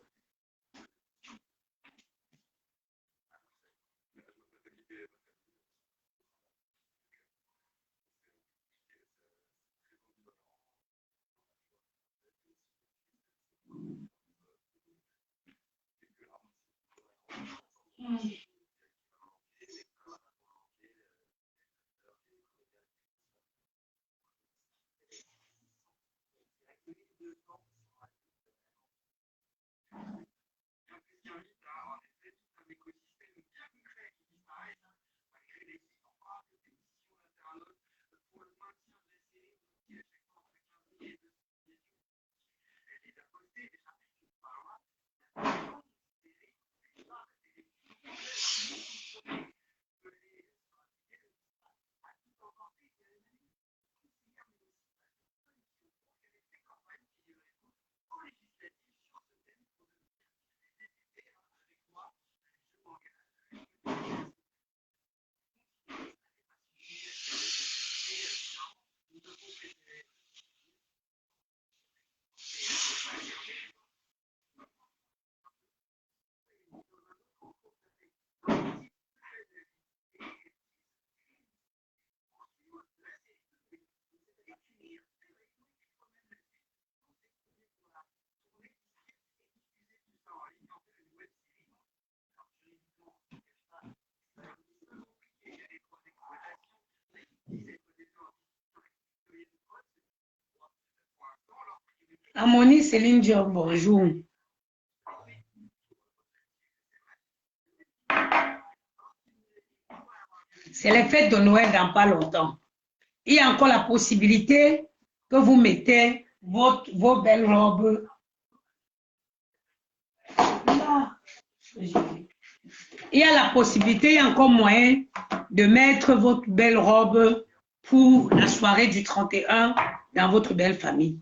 Amoni Céline Diop, bonjour. C'est les fêtes de Noël dans pas longtemps. Il y a encore la possibilité que vous mettez vos belles robes. Il y a la possibilité, il y a encore moyen de mettre votre belle robe pour la soirée du 31 dans votre belle famille.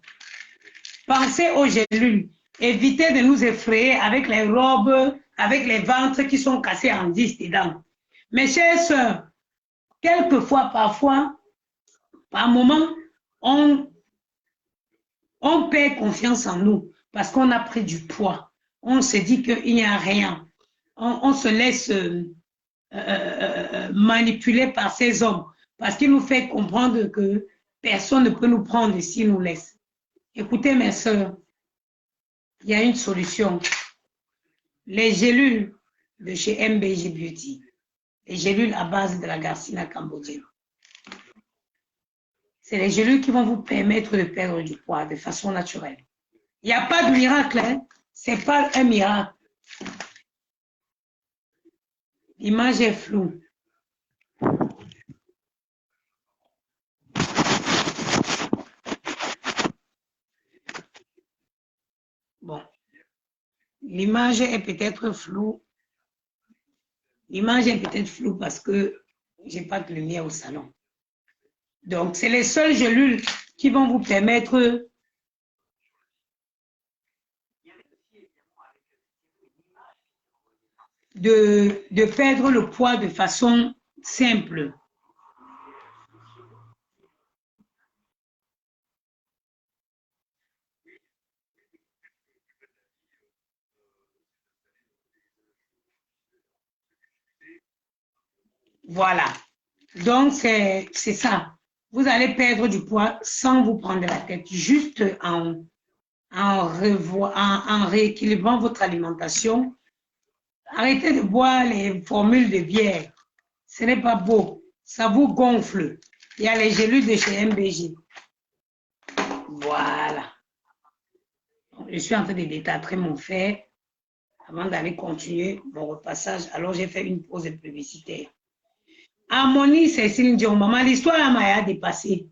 Pensez aux gélules. Évitez de nous effrayer avec les robes, avec les ventres qui sont cassés en 10 dedans. Mes chères sœurs, quelquefois, parfois, par moment, on perd confiance en nous parce qu'on a pris du poids. On se dit qu'il n'y a rien. On se laisse manipuler par ces hommes parce qu'ils nous font comprendre que personne ne peut nous prendre s'ils nous laissent. Écoutez, mes sœurs, il y a une solution. Les gélules de chez MBG Beauty, les gélules à base de la garcina cambodgienne. C'est les gélules qui vont vous permettre de perdre du poids de façon naturelle. Il n'y a pas de miracle, hein? Ce n'est pas un miracle. L'image est floue. Bon. L'image est peut-être floue. L'image est peut-être floue parce que je n'ai pas de lumière au salon. Donc, c'est les seules gélules qui vont vous permettre de perdre le poids de façon simple. Voilà. Donc, c'est ça. Vous allez perdre du poids sans vous prendre la tête, juste en rééquilibrant votre alimentation. Arrêtez de boire les formules de bière. Ce n'est pas beau. Ça vous gonfle. Il y a les gélules de chez MBG. Voilà. Je suis en train de détartrer mon fer avant d'aller continuer mon repassage. Alors, j'ai fait une pause publicitaire. Harmonie, c'est Céline Dion. Maman, l'histoire m'a dépassé.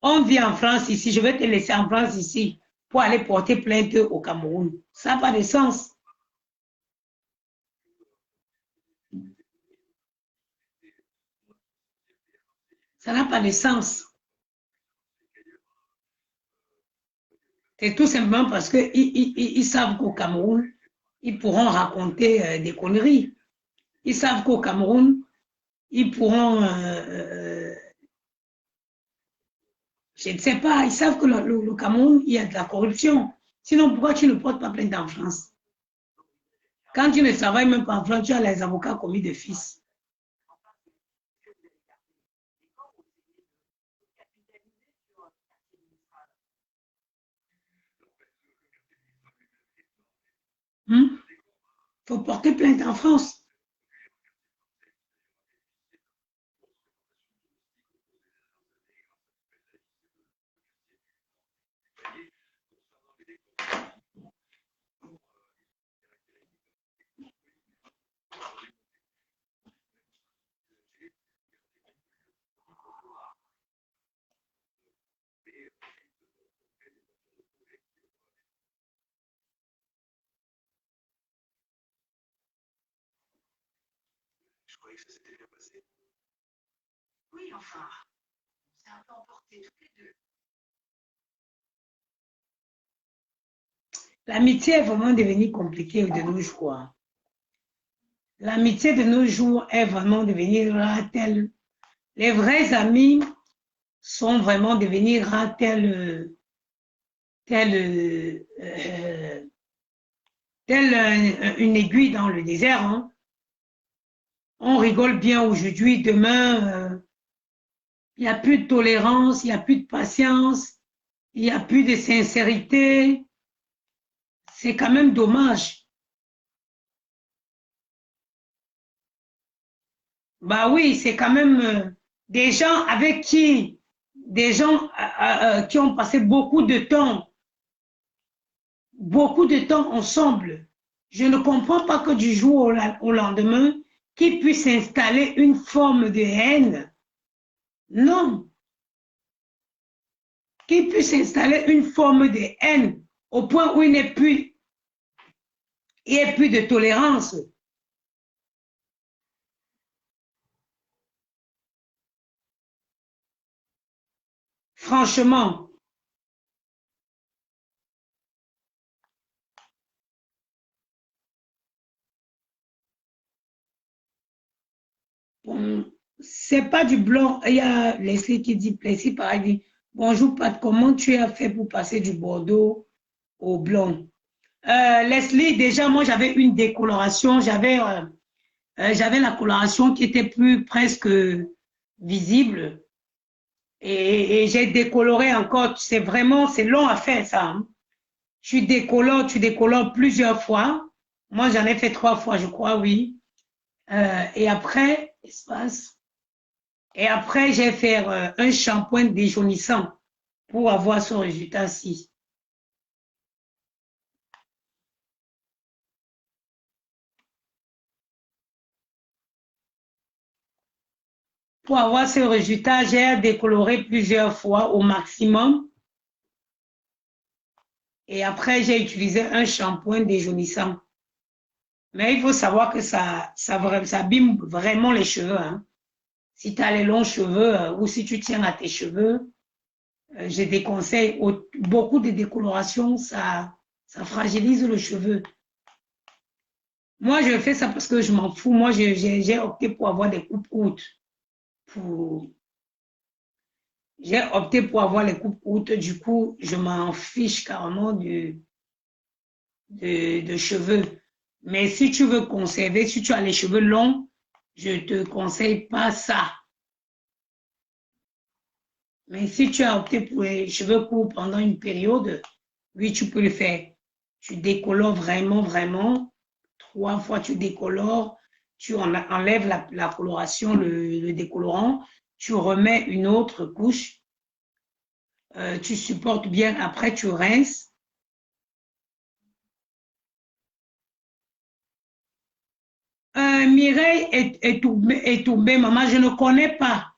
On vit en France ici. Je vais te laisser en France ici pour aller porter plainte au Cameroun. Ça n'a pas de sens. Ça n'a pas de sens. C'est tout simplement parce qu'ils savent qu'au Cameroun, ils pourront raconter des conneries. Ils savent qu'au Cameroun, ils pourront, je ne sais pas, ils savent que le Cameroun, il y a de la corruption. Sinon, pourquoi tu ne portes pas plainte en France? Quand tu ne travailles même pas en France, tu as les avocats commis de fils. Il faut porter plainte en France. Je croyais que ça s'était bien passé. Oui, enfin, on s'est un peu emportés toutes les deux. L'amitié est vraiment devenue compliquée de nos jours. L'amitié de nos jours est vraiment devenue rare telle. Les vrais amis sont vraiment devenus rares telle une aiguille dans le désert. Hein. On rigole bien aujourd'hui, demain, il n'y a plus de tolérance, il n'y a plus de patience, il n'y a plus de sincérité. C'est quand même dommage. Bah oui, c'est quand même des gens avec des gens qui ont passé beaucoup de temps ensemble. Je ne comprends pas que du jour au lendemain, qu'il puisse installer une forme de haine. Non. Qu'il puisse installer une forme de haine au point où il n'y ait plus de tolérance. Franchement. Bon, c'est pas du blanc. Il y a Leslie qui dit, Leslie pareil, bonjour Pat, comment tu as fait pour passer du bordeaux au blanc? Leslie, déjà, moi j'avais une décoloration, j'avais la coloration qui était plus presque visible et j'ai décoloré encore. C'est vraiment, c'est long à faire ça. Hein. Tu décolores plusieurs fois. Moi j'en ai fait 3 fois, je crois, oui. Et après, j'ai fait un shampoing déjaunissant pour avoir ce résultat-ci. Pour avoir ce résultat, j'ai décoloré plusieurs fois au maximum. Et après, j'ai utilisé un shampoing déjaunissant. Mais il faut savoir que ça abîme vraiment les cheveux. Hein. Si tu as les longs cheveux ou si tu tiens à tes cheveux, je déconseille. Beaucoup de décoloration, ça fragilise le cheveu. Moi, je fais ça parce que je m'en fous. Moi, j'ai opté pour avoir des coupes courtes. J'ai opté pour avoir les coupes courtes. Du coup, je m'en fiche carrément de cheveux. Mais si tu veux conserver, si tu as les cheveux longs, je ne te conseille pas ça. Mais si tu as opté pour les cheveux courts pendant une période, oui, tu peux le faire. Tu décolores vraiment, vraiment. 3 fois, tu décolores. Tu enlèves la coloration, le décolorant. Tu remets une autre couche. Tu supportes bien. Après, tu rinces. Mireille est tombée, maman, je ne connais pas.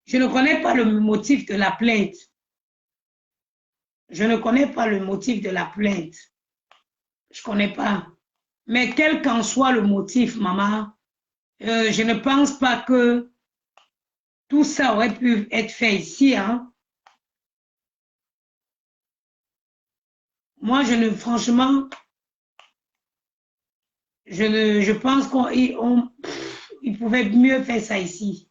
Je ne connais pas le motif de la plainte. Je ne connais pas le motif de la plainte. Je ne connais pas. Mais quel qu'en soit le motif, maman, je ne pense pas que tout ça aurait pu être fait ici. Hein. Moi, franchement, je pense qu'il pouvait mieux faire ça ici.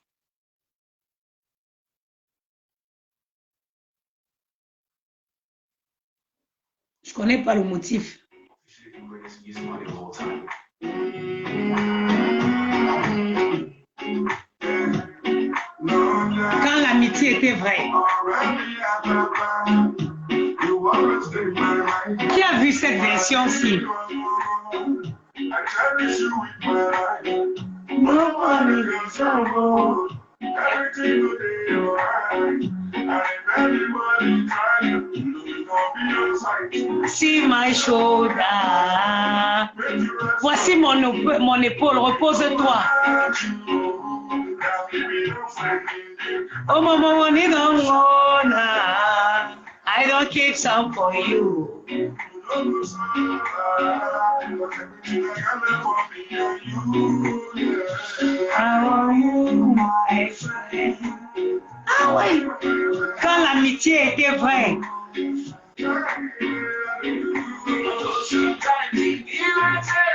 Je ne connais pas le motif. Quand l'amitié était vraie. Qui a vu cette version-ci? See my shoulder. Voici mon épaule, repose-toi. Oh, mama, I don't keep some for you. How are you, my friend? Ah oui, quand l'amitié était vraie.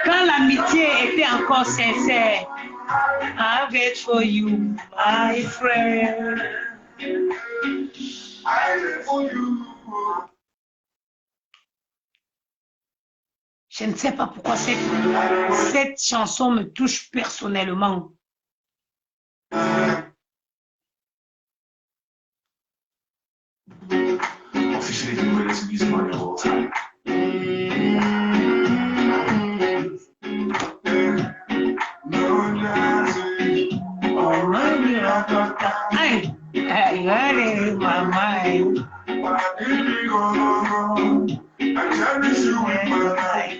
Quand l'amitié était encore sincère. I'll wait for you, my friend. I wait for you. Je ne sais pas pourquoi cette chanson me touche personnellement. Officially the greatest music money of all time. I got it in my mind. I cherish you in my life.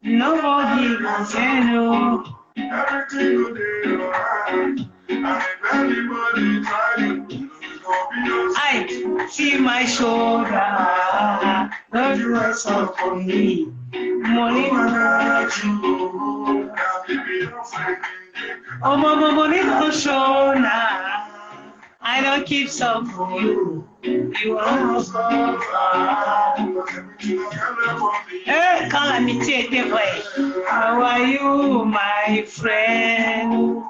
Nobody can know. Every single day of life. And if anybody try you, I see my shoulder. Don't you rest up for me. Money, oh, mama, money don't show now. I don't keep some for you. You almost quand l'amitié était vraie. How are you, my friend?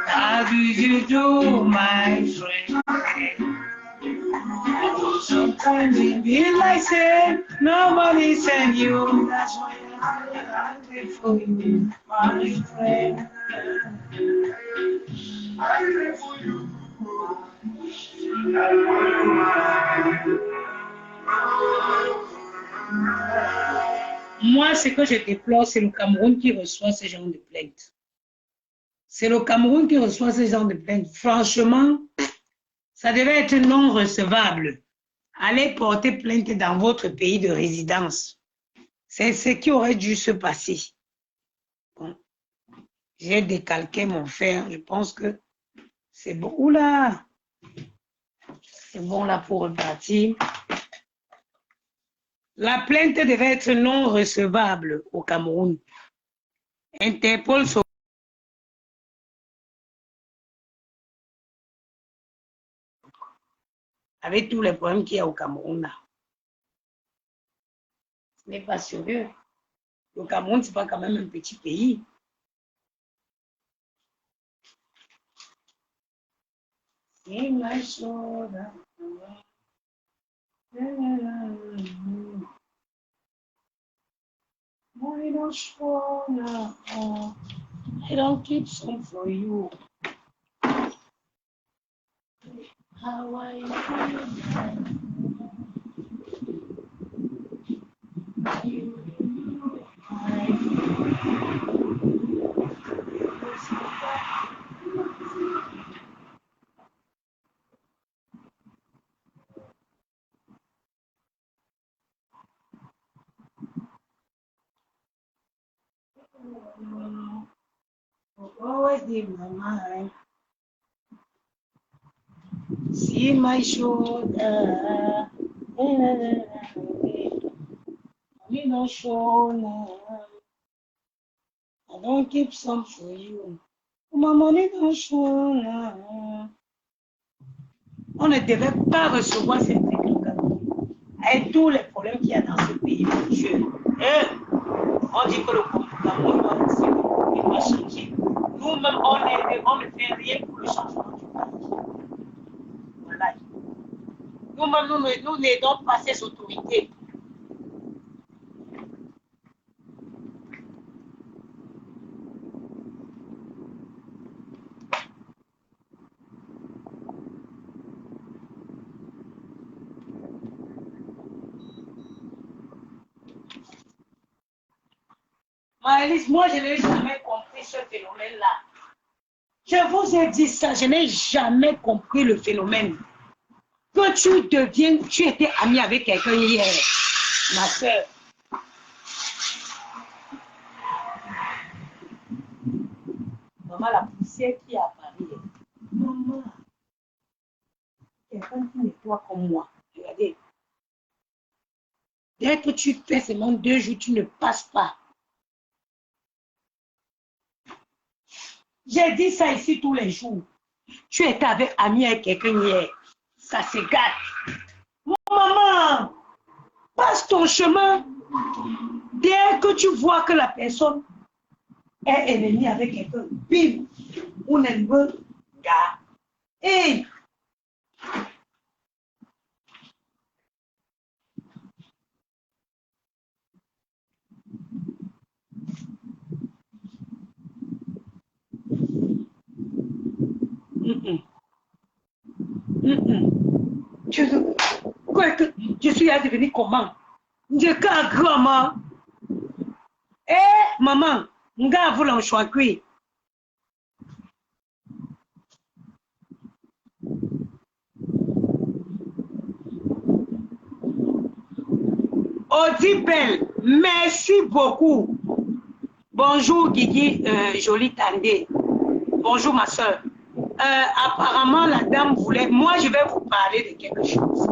How do you do, my friend? Sometimes it be like saying nobody sent you. That's why I wait for you, my friend. I wait for you. Moi, ce que je déplore, c'est le Cameroun qui reçoit ce genre de plaintes. C'est le Cameroun qui reçoit ce genre de plaintes. Franchement, ça devait être non recevable. Allez porter plainte dans votre pays de résidence. C'est ce qui aurait dû se passer. Bon. J'ai décalqué mon fer. Je pense que c'est bon. Oula! C'est bon là pour repartir. La plainte devait être non recevable au Cameroun. Interpol avec tous les problèmes qu'il y a au Cameroun là. Ce n'est pas sérieux. Le Cameroun, ce n'est pas quand même un petit pays. In my shoulder. I don't wanna, I don't keep some for you. How are you? always in my mind. See my shoulder. Mommy no shoulder. I don't keep some for you. My money no shoulder. On ne devait pas recevoir cette technique. Et tous les problèmes qu'il y a dans ce pays, mon Dieu. On dit que le Cameroun doit changer. Nous-mêmes, on ne fait rien pour le changement du pays. Voilà. Nous-mêmes, nous n'aidons pas ces autorités. Maëlys, moi, je n'ai jamais compris ce phénomène-là. Je vous ai dit ça, je n'ai jamais compris le phénomène. Que tu étais amie avec quelqu'un hier, ma soeur. Maman, la poussière qui a apparu. Maman, quelqu'un qui nettoie comme moi. Regardez. Dès que tu fais seulement 2 jours, tu ne passes pas. J'ai dit ça ici tous les jours. Tu étais amie avec quelqu'un hier. Ça se gâte. Maman, passe ton chemin. Dès que tu vois que la personne est ennemie avec quelqu'un, bim, on aime gars. Hey! Je suis devenue comment? Je suis grand-maman. Maman, nga vous l'en choix cuit. Odibel, merci beaucoup. Bonjour Guigui, jolie Tandé. Bonjour ma soeur. Apparemment, la dame voulait... Moi, je vais vous parler de quelque chose.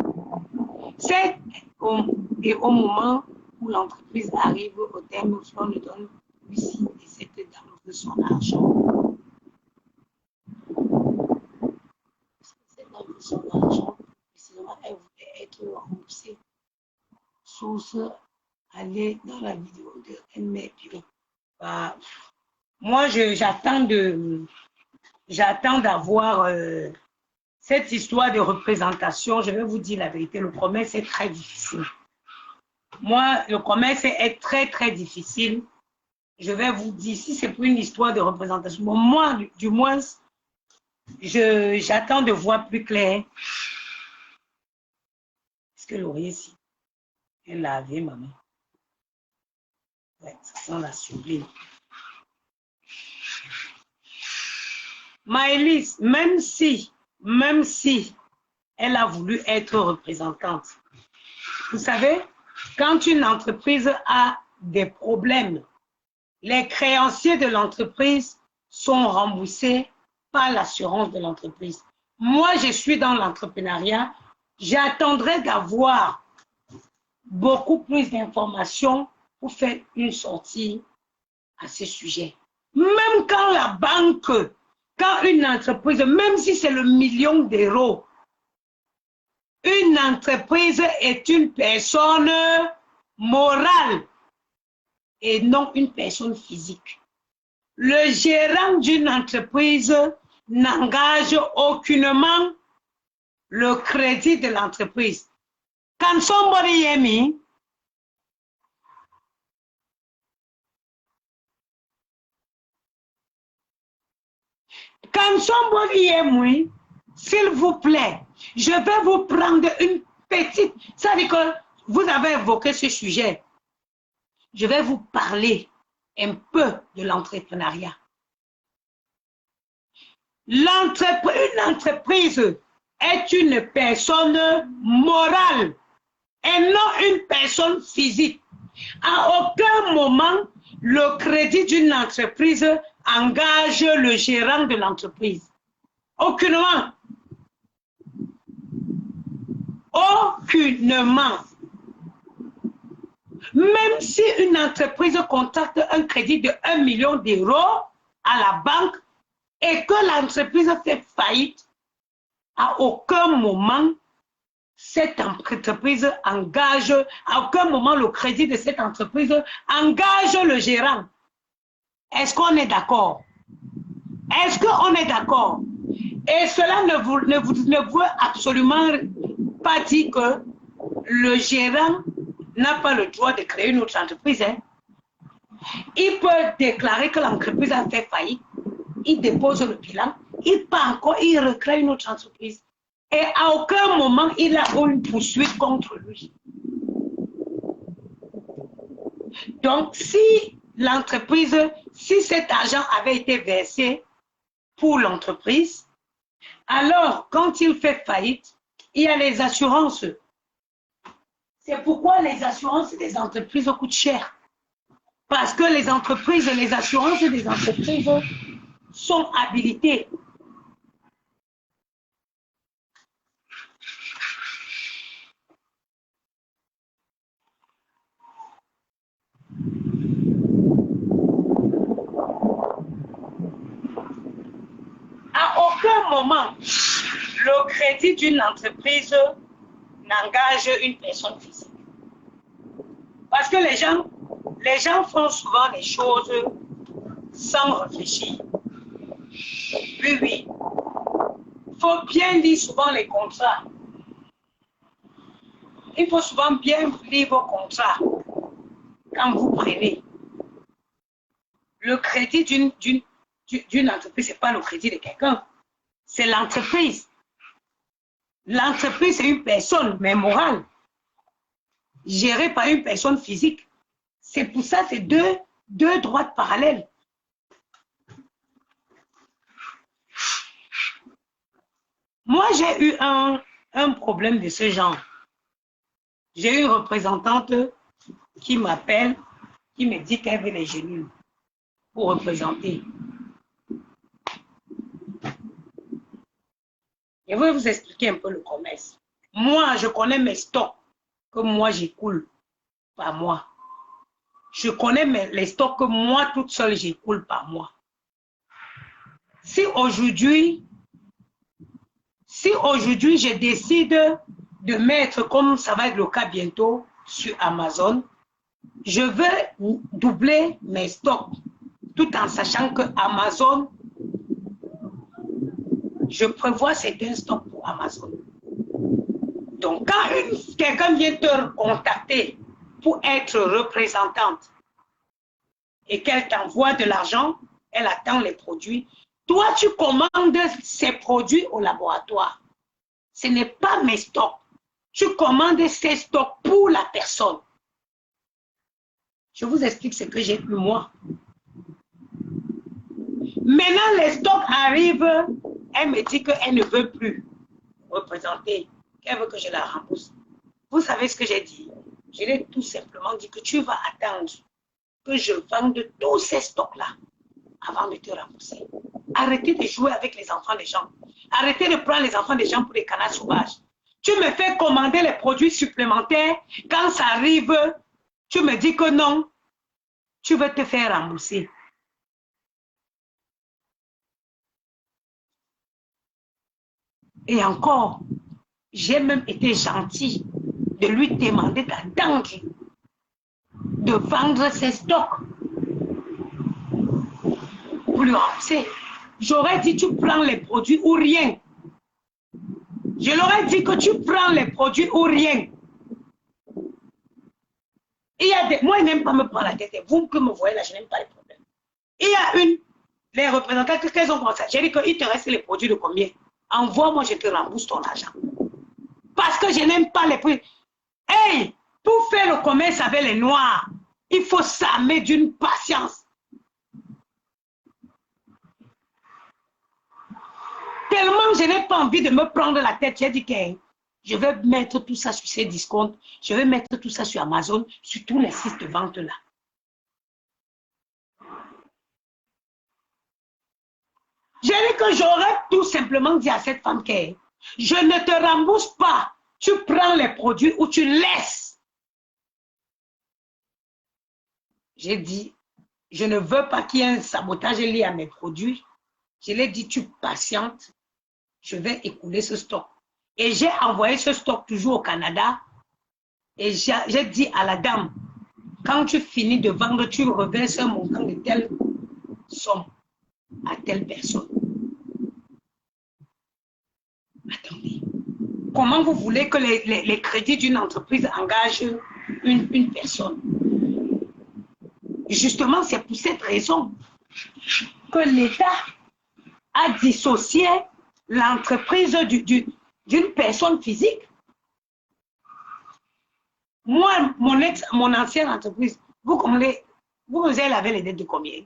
C'est au moment où l'entreprise arrive au terme, on ne donne plus et cette dame veut son argent. Cette dame veut son argent. Précisément, elle voulait être remboursée. Source, aller dans la vidéo de N-Mep. Moi, j'attends d'avoir cette histoire de représentation. Je vais vous dire la vérité, le commerce est très difficile. Moi, le commerce est très, très difficile. Je vais vous dire, si c'est pour une histoire de représentation, bon, moi, du moins, j'attends de voir plus clair. Est-ce que l'oreiller ici, elle l'a lavé, maman? Ouais, ça sent la sublime. Maëlys, même si elle a voulu être représentante, vous savez, quand une entreprise a des problèmes, les créanciers de l'entreprise sont remboursés par l'assurance de l'entreprise. Moi, je suis dans l'entrepreneuriat, j'attendrai d'avoir beaucoup plus d'informations pour faire une sortie à ce sujet. Même quand la banque, quand une entreprise, même si c'est le million d'euros, une entreprise est une personne morale et non une personne physique. Le gérant d'une entreprise n'engage aucunement le crédit de l'entreprise. Can somebody hear me? Can somebody hear me? S'il vous plaît, je vais vous prendre une petite... Ça veut dire que vous avez évoqué ce sujet. Je vais vous parler un peu de l'entrepreneuriat. Une entreprise est une personne morale et non une personne physique. À aucun moment, le crédit d'une entreprise engage le gérant de l'entreprise. Aucunement. Aucunement. Même si une entreprise contracte un crédit de 1 million d'euros à la banque et que l'entreprise fait faillite, à aucun moment, cette entreprise engage, à aucun moment le crédit de cette entreprise engage le gérant. Est-ce qu'on est d'accord? Est-ce qu'on est d'accord? Et cela ne veut absolument pas dire que le gérant n'a pas le droit de créer une autre entreprise. Hein. Il peut déclarer que l'entreprise a fait faillite, il dépose le bilan, il part encore, il recrée une autre entreprise. Et à aucun moment, il a une poursuite contre lui. Donc, si l'entreprise, si cet argent avait été versé pour l'entreprise, alors quand il fait faillite, il y a les assurances. C'est pourquoi les assurances des entreprises coûtent cher. Parce que les entreprises, les assurances des entreprises sont habilitées. À aucun moment, le crédit d'une entreprise n'engage une personne physique. Parce que les gens font souvent les choses sans réfléchir. Oui, oui. Il faut bien lire souvent les contrats. Il faut souvent bien lire vos contrats quand vous prenez. Le crédit d'une entreprise, ce n'est pas le crédit de quelqu'un. C'est l'entreprise. L'entreprise, c'est une personne, mais morale, gérée par une personne physique. C'est pour ça, c'est deux droites parallèles. Moi, j'ai eu un problème de ce genre. J'ai une représentante qui m'appelle, qui me dit qu'elle veut les genoux pour représenter. Je vais vous expliquer un peu le commerce. Moi, je connais mes stocks que moi j'écoule par mois. Je connais les stocks que moi toute seule j'écoule par mois. Si aujourd'hui je décide de mettre, comme ça va être le cas bientôt, sur Amazon, je veux doubler mes stocks tout en sachant que Amazon, je prévois certains stocks pour Amazon. Donc, quand quelqu'un vient te contacter pour être représentante et qu'elle t'envoie de l'argent, elle attend les produits. Toi, tu commandes ces produits au laboratoire. Ce n'est pas mes stocks. Tu commandes ces stocks pour la personne. Je vous explique ce que j'ai eu moi. Maintenant, les stocks arrivent. Elle me dit qu'elle ne veut plus représenter, qu'elle veut que je la rembourse. Vous savez ce que j'ai dit? Je lui ai tout simplement dit que tu vas attendre que je vende tous ces stocks-là avant de te rembourser. Arrêtez de jouer avec les enfants des gens. Arrêtez de prendre les enfants des gens pour des canards sauvages. Tu me fais commander les produits supplémentaires. Quand ça arrive, tu me dis que non, tu veux te faire rembourser. Et encore, j'ai même été gentil de lui demander d'attendre de vendre ses stocks pour lui rembourser. J'aurais dit tu prends les produits ou rien. Je leur ai dit que tu prends les produits ou rien. Il y a des... Moi, je n'aime pas me prendre la tête. Vous que me voyez là, je n'aime pas les problèmes. Il y a les représentants, qu'elles ont commencé. J'ai dit qu'il te reste les produits de combien? Envoie-moi, je te rembourse ton argent. Parce que je n'aime pas les prix. Hey, pour faire le commerce avec les Noirs, il faut s'armer d'une patience. Tellement je n'ai pas envie de me prendre la tête, j'ai dit que je vais mettre tout ça sur ces discounts, je vais mettre tout ça sur Amazon, sur tous les sites de vente là. J'ai dit que j'aurais tout simplement dit à cette femme que je ne te rembourse pas. Tu prends les produits ou tu laisses. J'ai dit, je ne veux pas qu'il y ait un sabotage lié à mes produits. Je lui ai dit, tu patientes, je vais écouler ce stock. Et j'ai envoyé ce stock toujours au Canada. Et j'ai dit à la dame, quand tu finis de vendre, tu reverses un montant de telle somme à telle personne. Attendez. Comment vous voulez que les crédits d'une entreprise engagent une personne? Justement, c'est pour cette raison que l'État a dissocié l'entreprise d'une personne physique. Moi, mon ancienne entreprise, vous avez les dettes de combien?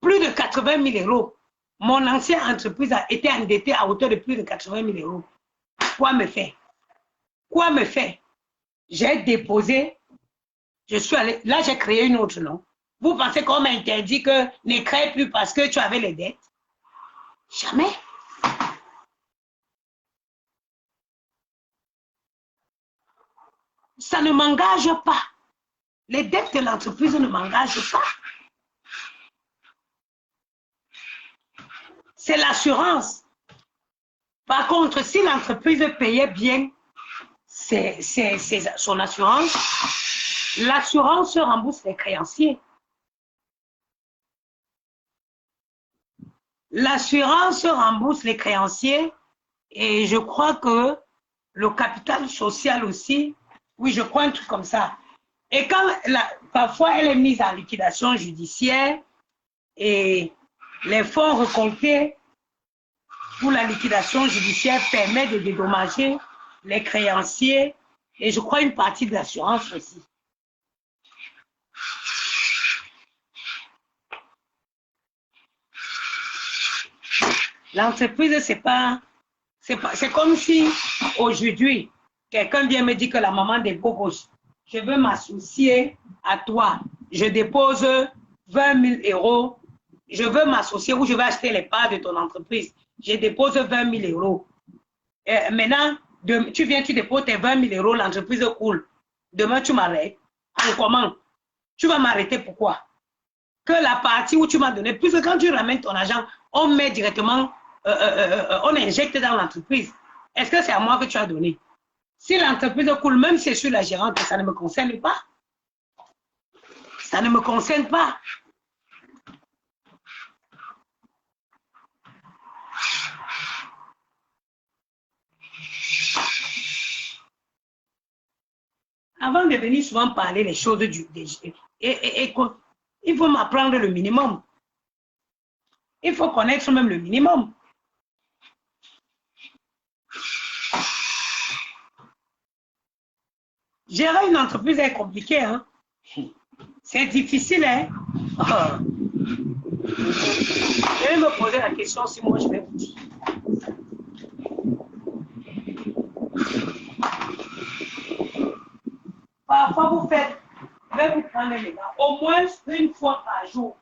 Plus de 80 000 euros. Mon ancienne entreprise a été endettée à hauteur de plus de 80 000 euros. Quoi me faire? Quoi me faire? J'ai déposé, je suis allé, là j'ai créé une autre nom. Vous pensez qu'on m'a interdit que ne crée plus parce que tu avais les dettes? Jamais. Ça ne m'engage pas. Les dettes de l'entreprise ne m'engagent pas. C'est l'assurance. Par contre, si l'entreprise payait bien son assurance, l'assurance rembourse les créanciers. L'assurance rembourse les créanciers et je crois que le capital social aussi, oui, je crois un truc comme ça. Et quand parfois elle est mise en liquidation judiciaire et les fonds récoltés pour la liquidation judiciaire permettent de dédommager les créanciers et je crois une partie de l'assurance aussi. L'entreprise, c'est comme si aujourd'hui, quelqu'un vient me dire que la maman des Bogos, je veux m'associer à toi. Je dépose 20 000 euros. Je veux m'associer ou je vais acheter les parts de ton entreprise. Je dépose 20 000 euros. Et maintenant, tu viens, tu déposes tes 20 000 euros, l'entreprise coule. Demain, tu m'arrêtes. Comment? Tu vas m'arrêter pourquoi? Que la partie où tu m'as donné, puisque quand tu ramènes ton argent, on met directement, on injecte dans l'entreprise. Est-ce que c'est à moi que tu as donné? Si l'entreprise coule, même si je suis la gérante, ça ne me concerne pas. Ça ne me concerne pas. Avant de venir souvent parler les choses il faut m'apprendre le minimum. Il faut connaître même le minimum. Gérer une entreprise est compliqué, hein? C'est difficile, hein? Je vais me poser la question si moi je vais vous dire. Parfois vous faites, je vais vous prendre les gars, au moins une fois par jour.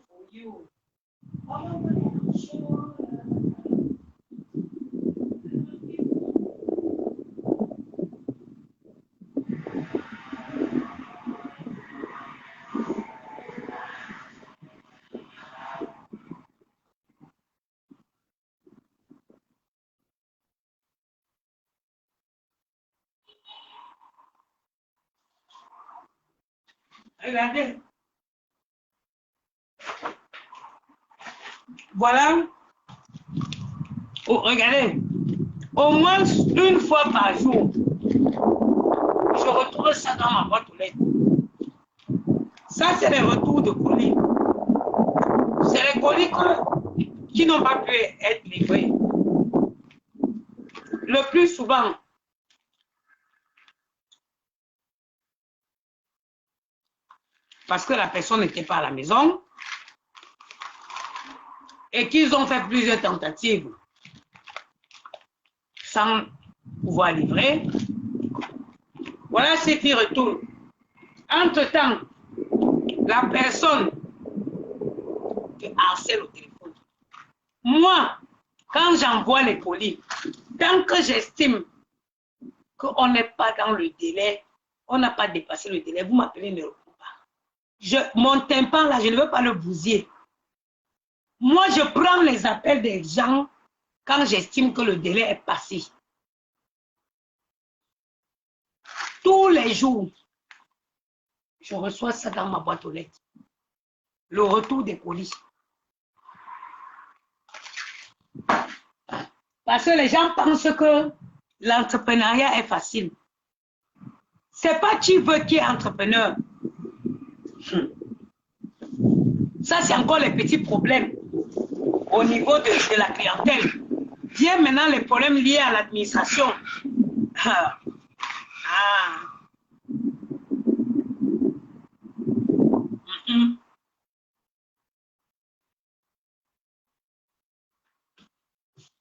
For you. Regardez. Voilà. Oh, regardez. Au moins une fois par jour, je retrouve ça dans ma boîte aux lettres. Ça, c'est les retours de colis. C'est les colis qui n'ont pas pu être livrés. Le plus souvent, parce que la personne n'était pas à la maison et qu'ils ont fait plusieurs tentatives sans pouvoir livrer. Voilà ce qui retourne. Entre-temps, la personne te harcèle au téléphone. Moi, quand j'envoie les colis, tant que j'estime qu'on n'est pas dans le délai, on n'a pas dépassé le délai, vous m'appelez, ne répond pas. Mon tympan là, je ne veux pas le bousiller. Moi, je prends les appels des gens quand j'estime que le délai est passé. Tous les jours, je reçois ça dans ma boîte aux lettres. Le retour des colis. Parce que les gens pensent que l'entrepreneuriat est facile. C'est pas qui veut qui est entrepreneur. Ça, c'est encore les petits problèmes au niveau de la clientèle. Viens maintenant les problèmes liés à l'administration.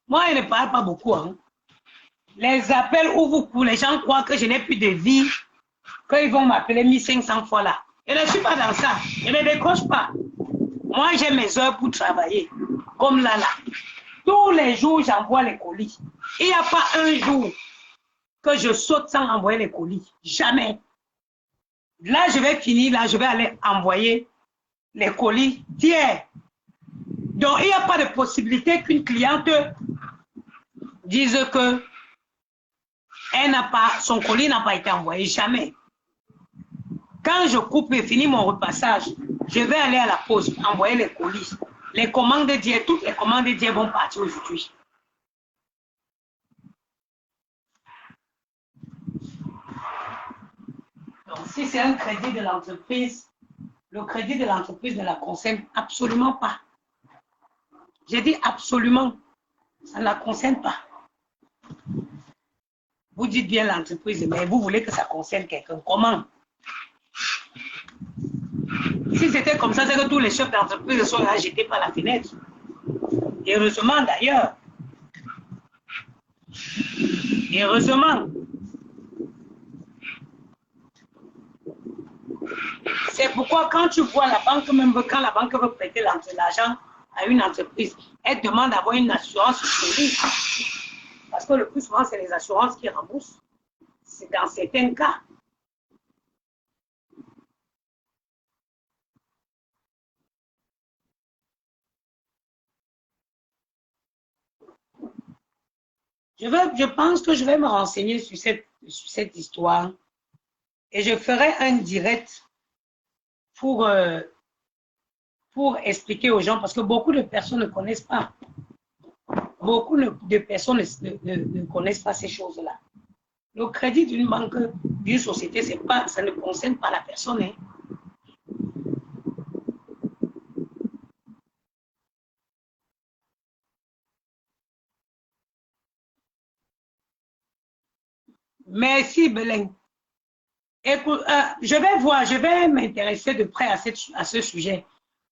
Moi, je ne parle pas beaucoup. Hein. Les appels où les gens croient que je n'ai plus de vie, qu'ils vont m'appeler 1500 fois là. Je ne suis pas dans ça. Je ne décroche pas. Moi, j'ai mes heures pour travailler. Comme là. Tous les jours, j'envoie les colis. Il n'y a pas un jour que je saute sans envoyer les colis. Jamais. Là, je vais finir. Là, je vais aller envoyer les colis d'hier. Donc, il n'y a pas de possibilité qu'une cliente dise que son colis n'a pas été envoyé. Jamais. Quand je coupe et finis mon repassage, je vais aller à la poste, envoyer les colis. Les commandes d'hier, toutes les commandes d'hier vont partir aujourd'hui. Donc, si c'est un crédit de l'entreprise, le crédit de l'entreprise ne la concerne absolument pas. J'ai dit absolument, ça ne la concerne pas. Vous dites bien l'entreprise, mais vous voulez que ça concerne quelqu'un. Comment? Si c'était comme ça, c'est que tous les chefs d'entreprise sont jetés par la fenêtre. Et heureusement d'ailleurs. Et heureusement. C'est pourquoi quand tu vois la banque, même quand la banque veut prêter l'argent à une entreprise, elle demande d'avoir une assurance crédit. Parce que le plus souvent, c'est les assurances qui remboursent. C'est dans certains cas. Je pense que je vais me renseigner sur cette histoire et je ferai un direct pour expliquer aux gens parce que beaucoup de personnes ne connaissent pas. Beaucoup de personnes ne connaissent pas ces choses-là. Le crédit d'une banque, d'une société, ça ne concerne pas la personne. Hein. Merci, Belén. Écoute, je vais m'intéresser de près à ce sujet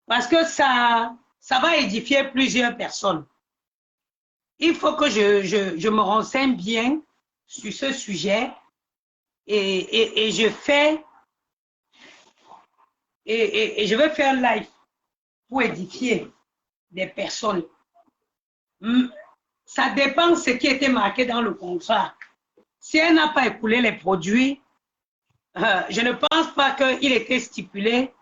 parce que ça va édifier plusieurs personnes. Il faut que je me renseigne bien sur ce sujet et je vais faire un live pour édifier des personnes. Ça dépend de ce qui était marqué dans le contrat. Si elle n'a pas écoulé les produits, je ne pense pas qu'il était stipulé.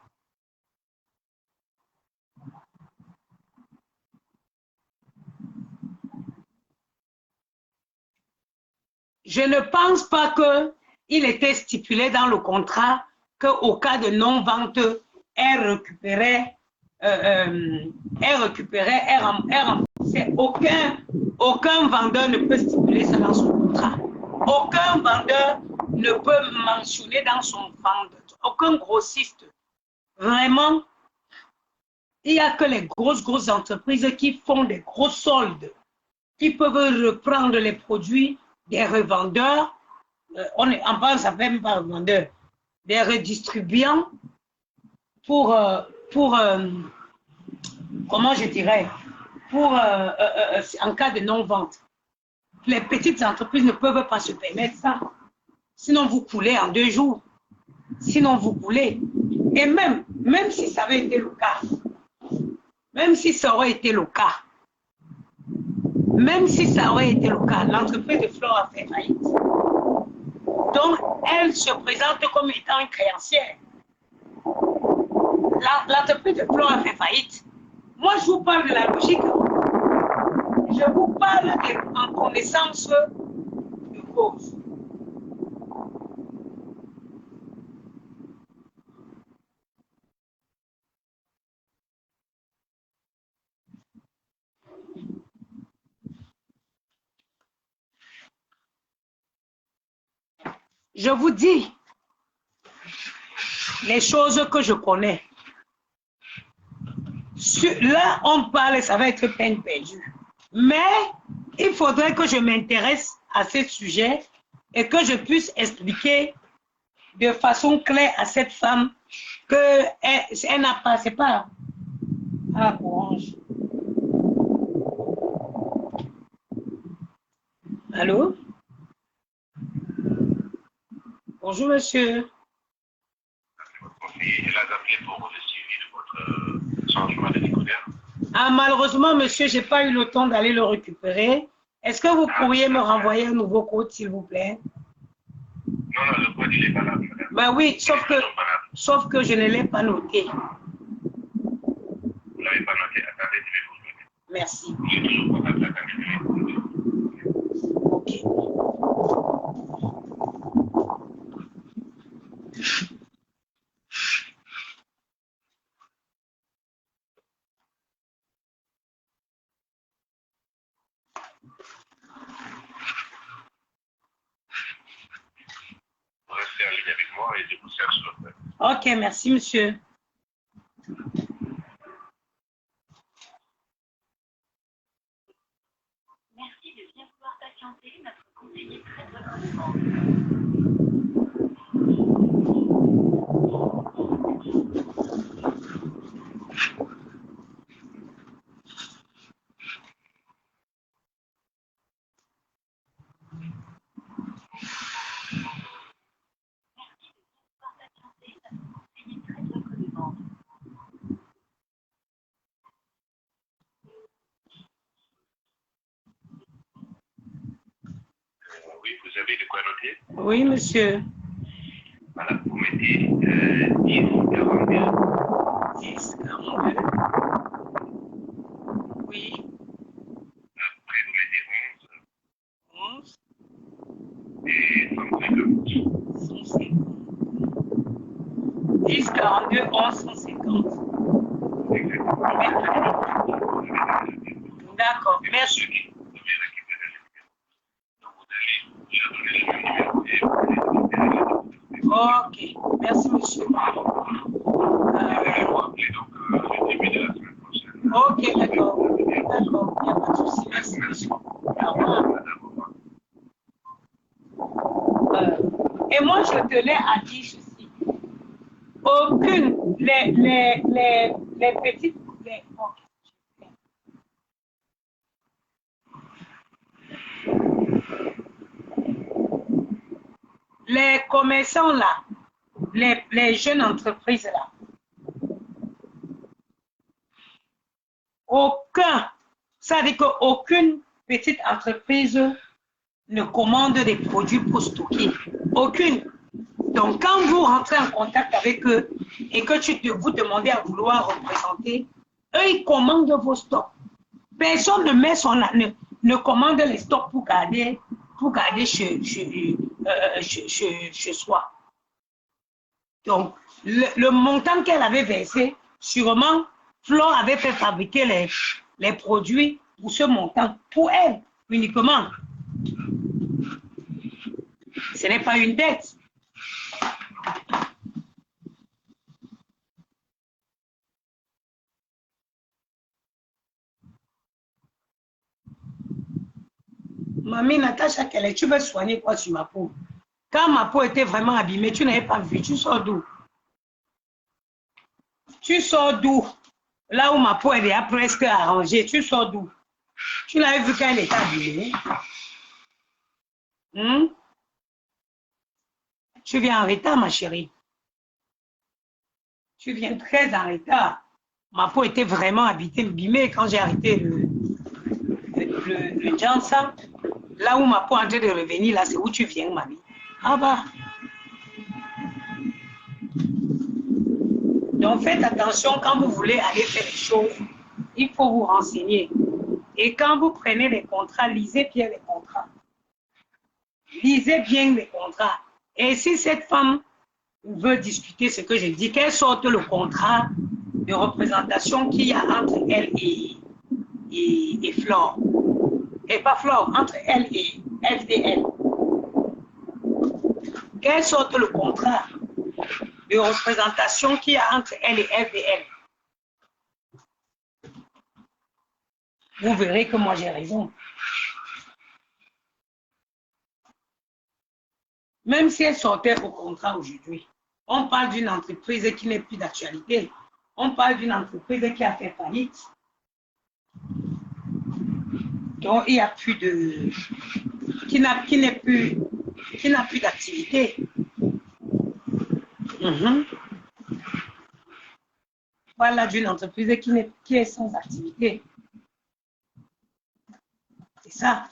Je ne pense pas qu'il était stipulé dans le contrat qu'au cas de non-vente, elle récupérait, elle remboursait. Aucun vendeur ne peut stipuler ça dans son contrat. Aucun vendeur ne peut mentionner dans son vendeur. Aucun grossiste. Vraiment, il n'y a que les grosses entreprises qui font des gros soldes, qui peuvent reprendre les produits des revendeurs, on pense ça fait même pas revendeurs, des redistribuants pour comment je dirais, pour en cas de non-vente. les petites entreprises ne peuvent pas se permettre ça. Sinon, vous coulez en 2 jours. Sinon, vous coulez. Et même si ça avait été le cas, même si ça aurait été le cas, l'entreprise de Flore a fait faillite. Donc, elle se présente comme étant une créancière. L'entreprise de Flore a fait faillite. Moi, je vous parle de la logique. Je vous parle en connaissance de cause. Je vous dis les choses que je connais. Là, on parle, ça va être peine perdue. Mais il faudrait que je m'intéresse à ce sujet et que je puisse expliquer de façon claire à cette femme qu'elle n'a pas, c'est pas... Ah, orange. Allô? Bonjour, monsieur. Elle a appelé pour le suivi de votre changement de découvert. Ah, malheureusement, monsieur, je n'ai pas eu le temps d'aller le récupérer. Est-ce que vous pourriez me renvoyer un nouveau code, s'il vous plaît? Non, le code, il est valable, madame. Ben oui, sauf que je ne l'ai pas noté. Vous ne l'avez pas noté? Attendez, je vais vous le noter. Merci. J'ai toujours contact avec le. Ok. Restez en ligne avec moi et je vous cherche le fait. Ok, merci, monsieur. Merci de bien vouloir patienter, notre conseiller très recommandant. Oui, vous avez de quoi noter? Oui, monsieur. Voilà, vous mettez 10, 42. 10, 42. Oui. Après, vous mettez 11. 11 et 150. 150. 10, 42, 11, 150. Exactement. D'accord, merci. Vous devez récupérer le numéro. Donc, vous allez leur donner le même numéro et vous allez récupérer le numéro. Ok, merci, monsieur. Vous allez vous appeler donc le début de la semaine prochaine. Ok, d'accord. D'accord, il n'y a pas de souci. Merci, monsieur. Au revoir. Et moi, je tenais à dire ceci. Aucune, les petites... Les commerçants là, les jeunes entreprises là, ça veut dire qu'aucune petite entreprise ne commande des produits pour stocker. Aucune. Donc, quand vous rentrez en contact avec eux et que vous demandez à vouloir représenter, eux, ils commandent vos stocks. Personne ne met ne commande les stocks pour garder chez soi. Donc, le montant qu'elle avait versé, sûrement, Flore avait fait fabriquer les produits pour ce montant, pour elle uniquement. Ce n'est pas une dette. Mamie Natacha, tu veux soigner quoi sur ma peau? Quand ma peau était vraiment abîmée, tu n'avais pas vu. Tu sors d'où? Tu sors d'où? Là où ma peau est déjà presque arrangée, tu sors d'où? Tu l'avais vu quand elle était abîmée? Hmm? Tu viens en retard, ma chérie. Tu viens très en retard. Ma peau était vraiment abîmée quand j'ai arrêté le Jansa. Là où ma peau est en train de revenir, là, c'est où tu viens, ma vie. Ah bah. Donc, faites attention quand vous voulez aller faire les choses. Il faut vous renseigner. Et quand vous prenez les contrats, lisez bien les contrats. Lisez bien les contrats. Et si cette femme veut discuter ce que je dis, qu'elle sorte le contrat de représentation qu'il y a entre elle et Flore. Et pas Flore, entre elle et FDL. Qu'elle sorte le contrat de représentation qu'il y a entre elle et FDL. Vous verrez que moi j'ai raison. Même si elle sortait au contrat aujourd'hui, on parle d'une entreprise qui n'est plus d'actualité. On parle d'une entreprise qui a fait faillite. Donc, il n'y a plus de... qui n'a plus d'activité. Voilà, d'une entreprise qui est sans activité. C'est ça.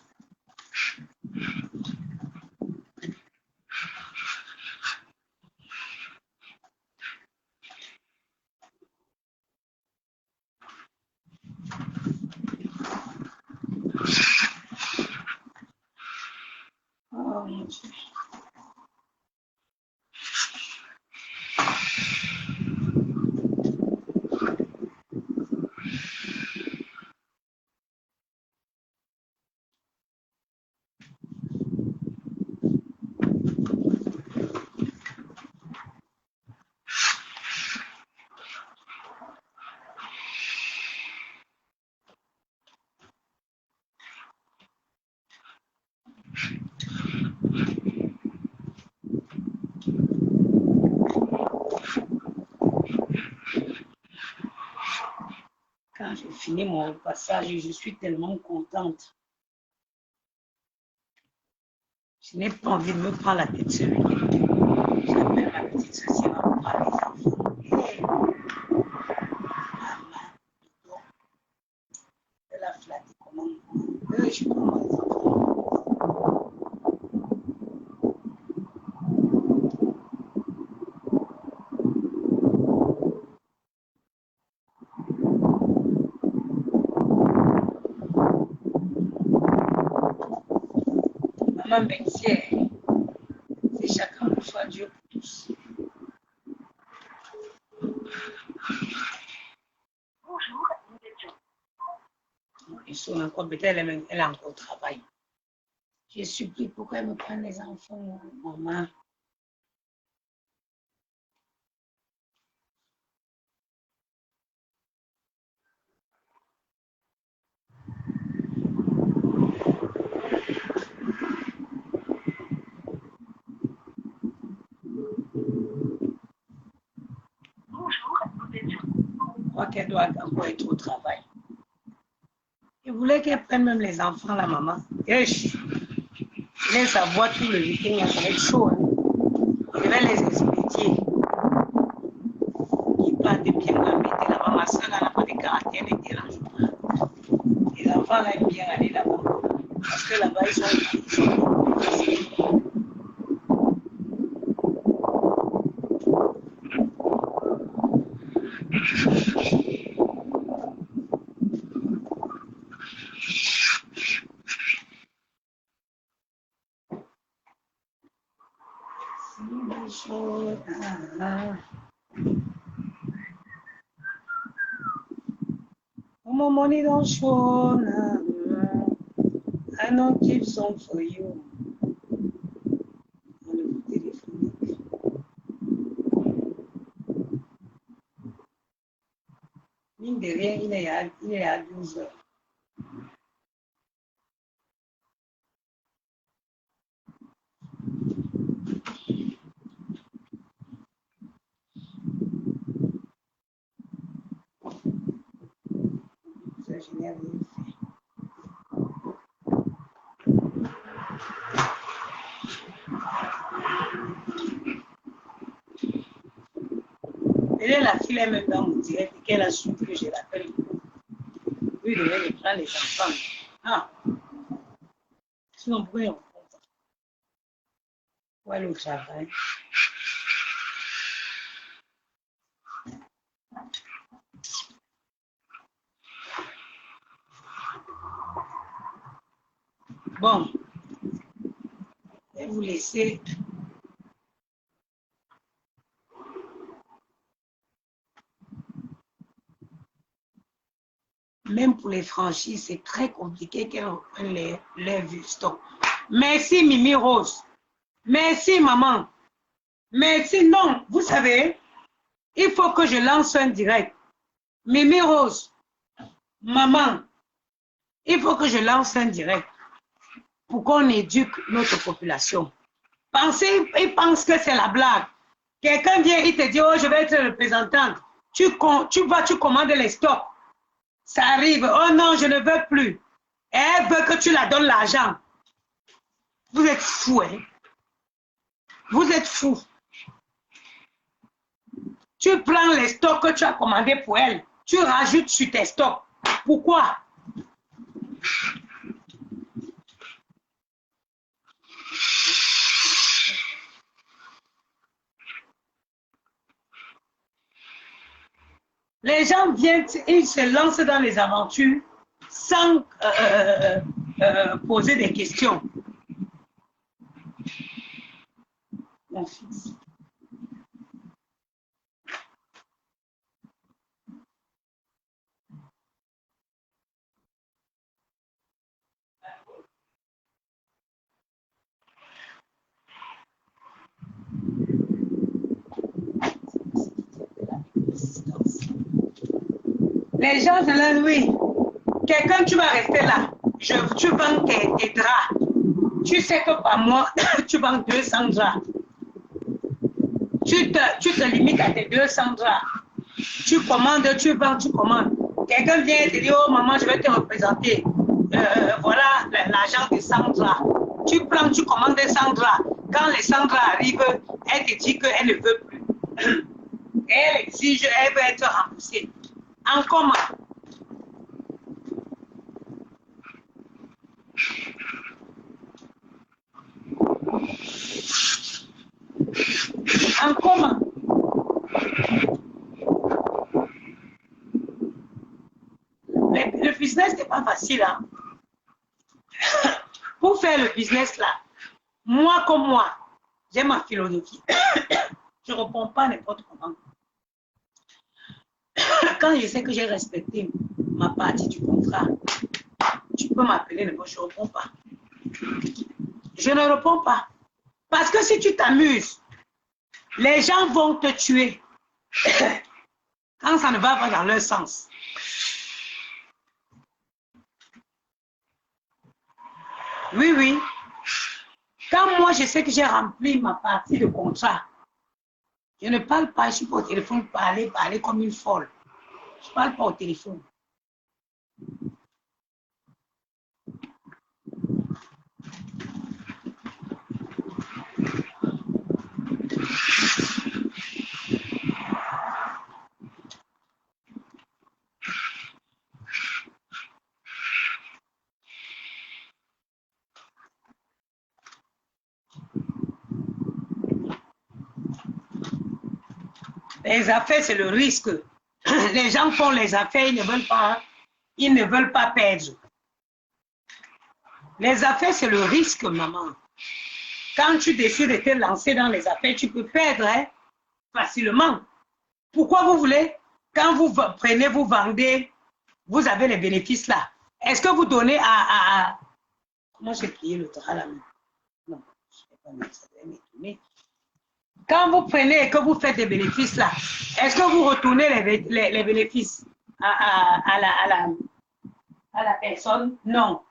Oh mon Dieu. Quand j'ai fini mon passage, je suis tellement contente. Je n'ai pas envie de me prendre la tête sur lui. J'appelle ma petite soeur, si elle va me prendre les enfants. Elle a flatté comment. Je prends mes enfants. Maman Bentière, c'est chacun pour soi, Dieu pour tous. Bonjour, nous étions. Ils sont encore, peut-être elle est encore au travail. Je supplie pourquoi elle me prend les enfants, maman. Bonjour, nous étions. Je crois qu'elle doit encore être au travail. Je voulais qu'elle prenne même les enfants, la maman. Et je laisse sa voix tout le week-end, ça va être chaud. Hein. Je vais les expédier. Ils partent de bien m'embêter là-bas. Ma soeur n'a pas de caractère, ne dérange pas. Les enfants là, aiment bien aller là-bas. Parce que là-bas, ils sont my money don't show now. I don't keep some for you. Mine de rien, il est à 12 heures. Je n'ai rien fait. Elle est la fille, elle me dans mon direct et qu'elle a su que je l'appelle. Oui, je vais prendre les enfants. Ah. Sinon, pourquoi on prend ça? Où est le travail? Bon. Je vais vous laisser. Même pour les franchises, c'est très compliqué qu'elles reprennent les vieux stocks. Merci, Mimi Rose. Merci, maman. Merci. Non, vous savez, il faut que je lance un direct. Mimi Rose, maman, il faut que je lance un direct pour qu'on éduque notre population. Ils pensent que c'est la blague. Quelqu'un vient, il te dit, oh, je vais être représentante. Tu commandes les stocks. Ça arrive. Oh non, je ne veux plus. Elle veut que tu la donnes l'argent. Vous êtes fous, hein? Vous êtes fous. Tu prends les stocks que tu as commandés pour elle. Tu rajoutes sur tes stocks. Pourquoi? Les gens viennent, ils se lancent dans les aventures sans poser des questions. Mon fils. Les gens de la nuit, quelqu'un, tu vas rester là. Tu vends tes draps. Tu sais que par mois, tu vends 200 draps. Tu te limites à tes 200 draps. Tu commandes, tu vends, tu commandes. Quelqu'un vient et te dit, oh maman, je vais te représenter. Voilà l'argent de 100 draps. Tu prends, tu commandes 100 draps. Quand les 100 draps arrivent, elle te dit qu'elle ne veut plus. Elle exige, elle veut être remboursée. En comment? En comment? Le business n'est pas facile. Hein? Pour faire le business là, moi comme moi, j'ai ma philosophie. Je ne réponds pas n'importe comment. Quand je sais que j'ai respecté ma partie du contrat, tu peux m'appeler, je ne réponds pas. Je ne réponds pas. Parce que si tu t'amuses, les gens vont te tuer quand ça ne va pas dans leur sens. Oui, oui. Quand moi, je sais que j'ai rempli ma partie de contrat, je ne parle pas, je suis pas au téléphone pour parler comme une folle. Je ne parle pas au téléphone. Les affaires, c'est le risque. Les gens font les affaires, ils ne veulent pas perdre. Les affaires, c'est le risque, maman. Quand tu décides de te lancer dans les affaires, tu peux perdre facilement. Pourquoi vous voulez? Quand vous prenez, vous vendez, vous avez les bénéfices là. Est-ce que vous donnez à... Comment j'ai plié le drap là? Non, je ne vais pas mettre ça, je vais m'étonner. Quand vous prenez et que vous faites des bénéfices là, est-ce que vous retournez les bénéfices à la personne? Non.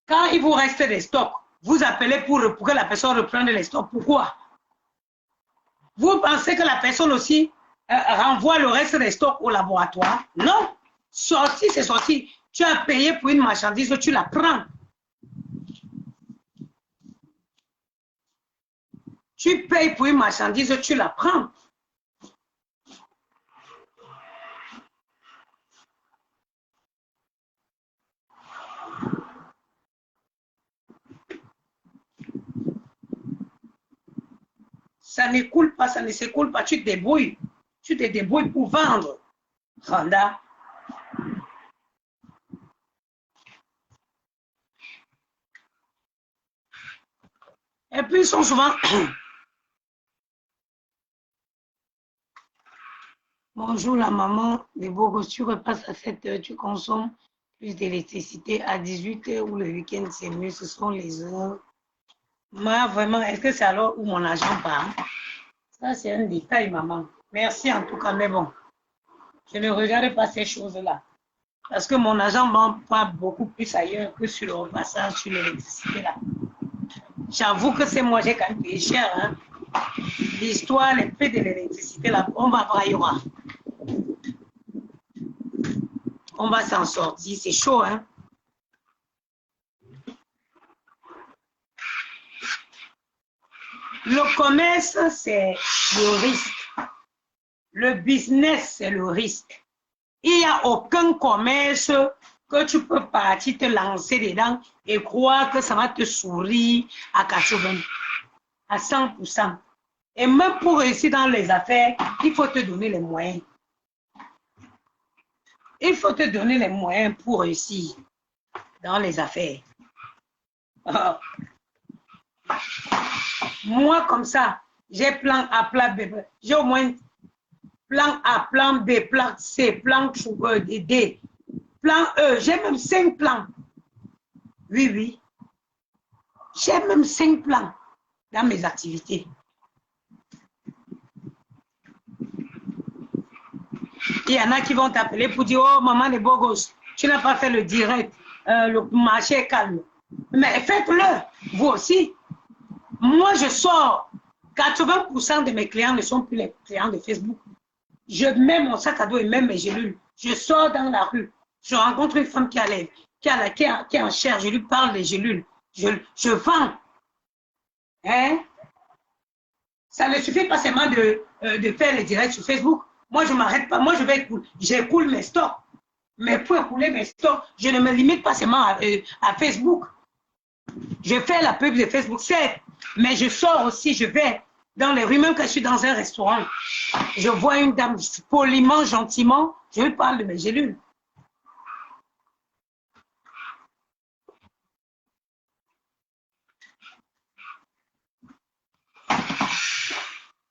Quand il vous reste des stocks, vous appelez pour que la personne reprenne les stocks. Pourquoi? Vous pensez que la personne aussi renvoie le reste des stocks au laboratoire? Non. Sorti, c'est sorti. Tu as payé pour une marchandise, tu la prends. Tu payes pour une marchandise, tu la prends. Ça ne coule pas, ça ne s'écoule pas, tu te débrouilles. Tu te débrouilles pour vendre. Randa. Et puis, ils sont souvent... Bonjour la maman des beaux gosses, tu repasses à 7 heures, tu consommes plus d'électricité à 18 heures ou le week-end c'est mieux, ce sont les heures. Moi, vraiment, est-ce que c'est alors où mon argent part? Ça, c'est un détail, maman. Merci en tout cas, mais bon, je ne regarde pas ces choses-là. Parce que mon argent va pas beaucoup plus ailleurs que sur le repassage, sur l'électricité là. J'avoue que c'est moi, j'ai quand même payé cher. Hein? L'histoire, les prix de l'électricité là, on va voir, il y aura. On va s'en sortir, c'est chaud, hein. Le commerce, c'est le risque. Le business, c'est le risque. Il n'y a aucun commerce que tu peux partir te lancer dedans et croire que ça va te sourire à 80, à 100%. Et même pour réussir dans les affaires, il faut te donner les moyens. Il faut te donner les moyens pour réussir dans les affaires. Oh. Moi, comme ça, j'ai plan A, plan B. J'ai au moins plan A, plan B, plan C, plan D, plan E. J'ai même 5 plans. Oui, oui. J'ai même 5 plans dans mes activités. Il y en a qui vont t'appeler pour dire, oh, maman des beaux gosses, tu n'as pas fait le direct, le marché est calme. Mais faites-le, vous aussi. Moi, je sors, 80% de mes clients ne sont plus les clients de Facebook. Je mets mon sac à dos et même mes gélules. Je sors dans la rue. Je rencontre une femme qui est en chair. Je lui parle des gélules. Je vends. Hein? Ça ne suffit pas seulement de faire les directs sur Facebook. Moi, je ne m'arrête pas. Moi, j'écoule mes stocks. Mais pour écouler mes stocks, je ne me limite pas seulement à Facebook. Je fais la pub de Facebook, certes, mais je sors aussi, je vais dans les rues, même quand je suis dans un restaurant. Je vois une dame poliment, gentiment, je lui parle de mes gélules.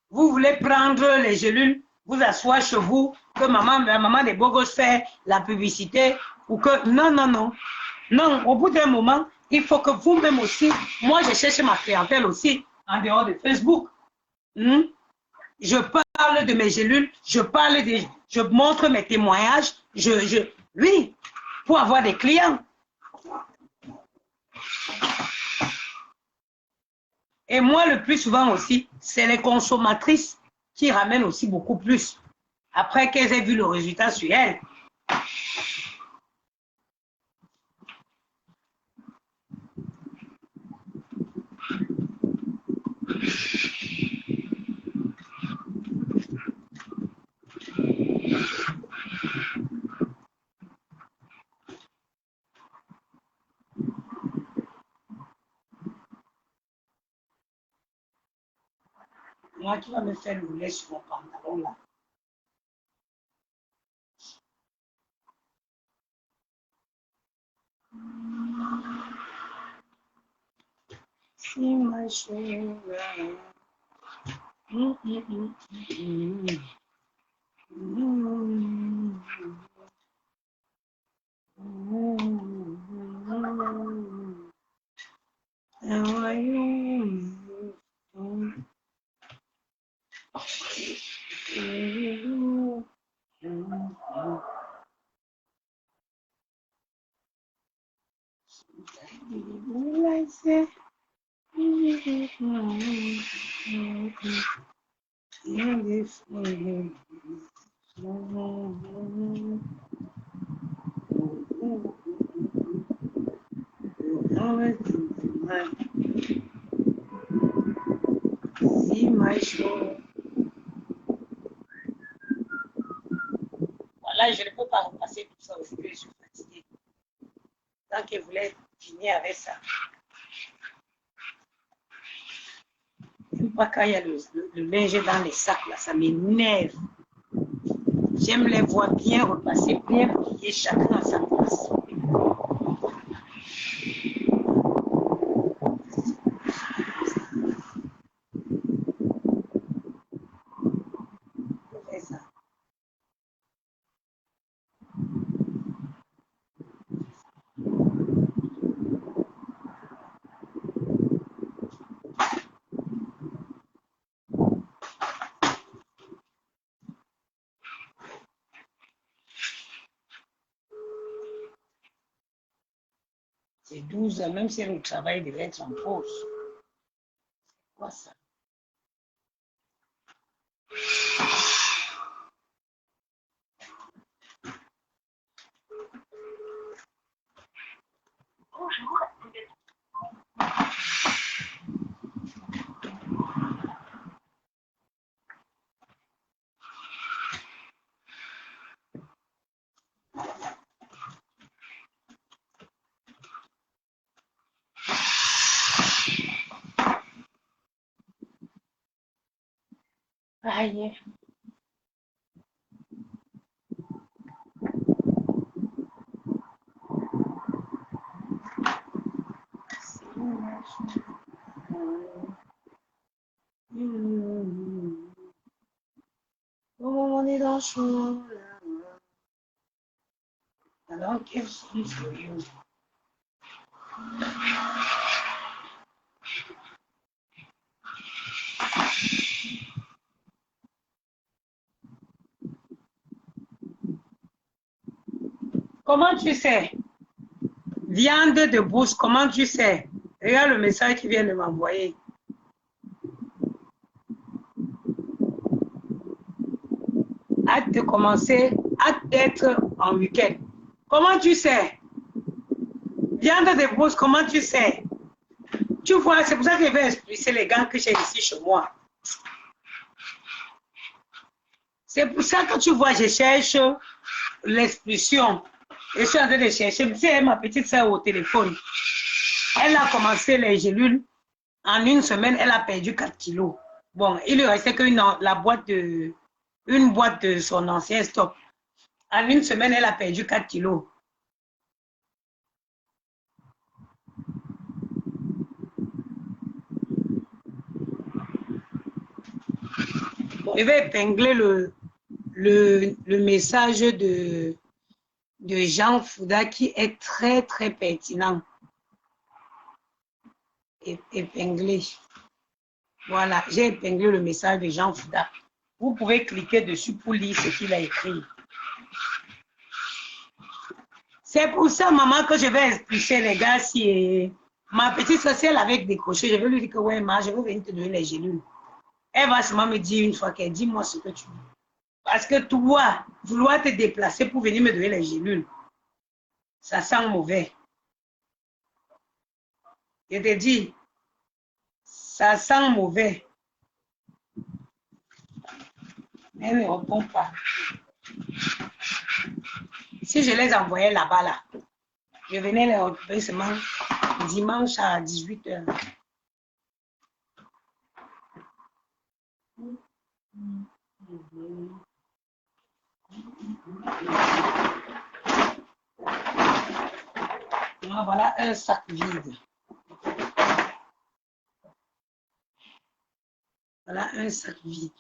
Vous voulez prendre les gélules, vous asseoir chez vous, que la maman des beaux gosses fait la publicité, ou que non, non, non. Non, au bout d'un moment, il faut que vous-même aussi, moi je cherche ma clientèle aussi, en dehors de Facebook. Je parle de mes gélules, je montre mes témoignages, oui, pour avoir des clients. Et moi, le plus souvent aussi, c'est les consommatrices qui ramènent aussi beaucoup plus. Après qu'elles aient vu le résultat sur elles. Moi, tu vas me faire le lait sur mon pantalon là. See my shoulder. How are you? travail chaud. Voilà, je ne peux pas repasser tout ça aussi que je suis fatiguée. Donc, je voulais finir avec ça. Je ne sais pas quand il y a le linge dans les sacs, là, ça m'énerve. J'aime les voir bien repassés, bien pliés, chacun à sa place. Je fais ça. C'est 12 heures, même si le travail devait être en pause. C'est quoi ça? Bonjour, vous êtes Aïe. On est dans le chaud. Alors, quel son for you? Comment tu sais? Viande de bouche, comment tu sais? Regarde le message qui vient de m'envoyer. Hâte de commencer, hâte d'être en week-end. Comment tu sais? Viande de bouche, comment tu sais? Tu vois, c'est pour ça que je vais expliquer les gants que j'ai ici chez moi. C'est pour ça que tu vois, je cherche l'expulsion. Je suis en train de chercher. C'est ma petite soeur au téléphone. Elle a commencé les gélules. En une semaine, elle a perdu 4 kilos. Bon, il lui restait que une boîte de son ancien stock. En une semaine, elle a perdu 4 kilos. Bon, je vais épingler le message de Jean Fouda qui est très, très pertinent. Épinglé. Voilà, j'ai épinglé le message de Jean Fouda. Vous pouvez cliquer dessus pour lire ce qu'il a écrit. C'est pour ça, maman, que je vais expliquer les gars si ma petite soeur, si elle avait décroché, je vais lui dire que ouais, ma, je vais venir te donner les gélules. Elle va seulement me dire une fois qu'elle dit moi ce que tu veux. Parce que toi, vouloir te déplacer pour venir me donner les gélules, ça sent mauvais. Je te dis, ça sent mauvais. Elle ne répond pas. Si je les envoyais là-bas, là, je venais les retrouver seulement dimanche à 18 h. Voilà un sac vide. Voilà un sac vide.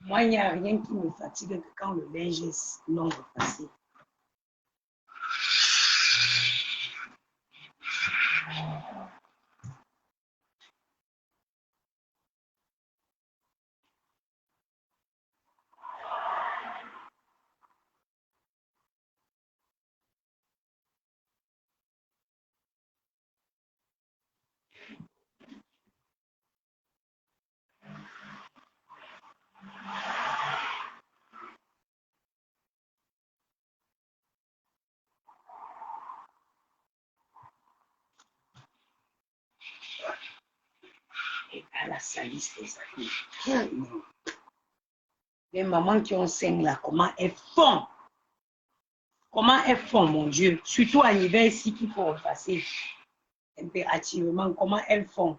Moi, il n'y a rien qui me fatigue que quand le linge est non repassé. salissent les habits. Les mamans qui ont 5 là, comment elles font? Comment elles font, mon Dieu? Surtout en hiver ici qu'il faut repasser impérativement. Comment elles font?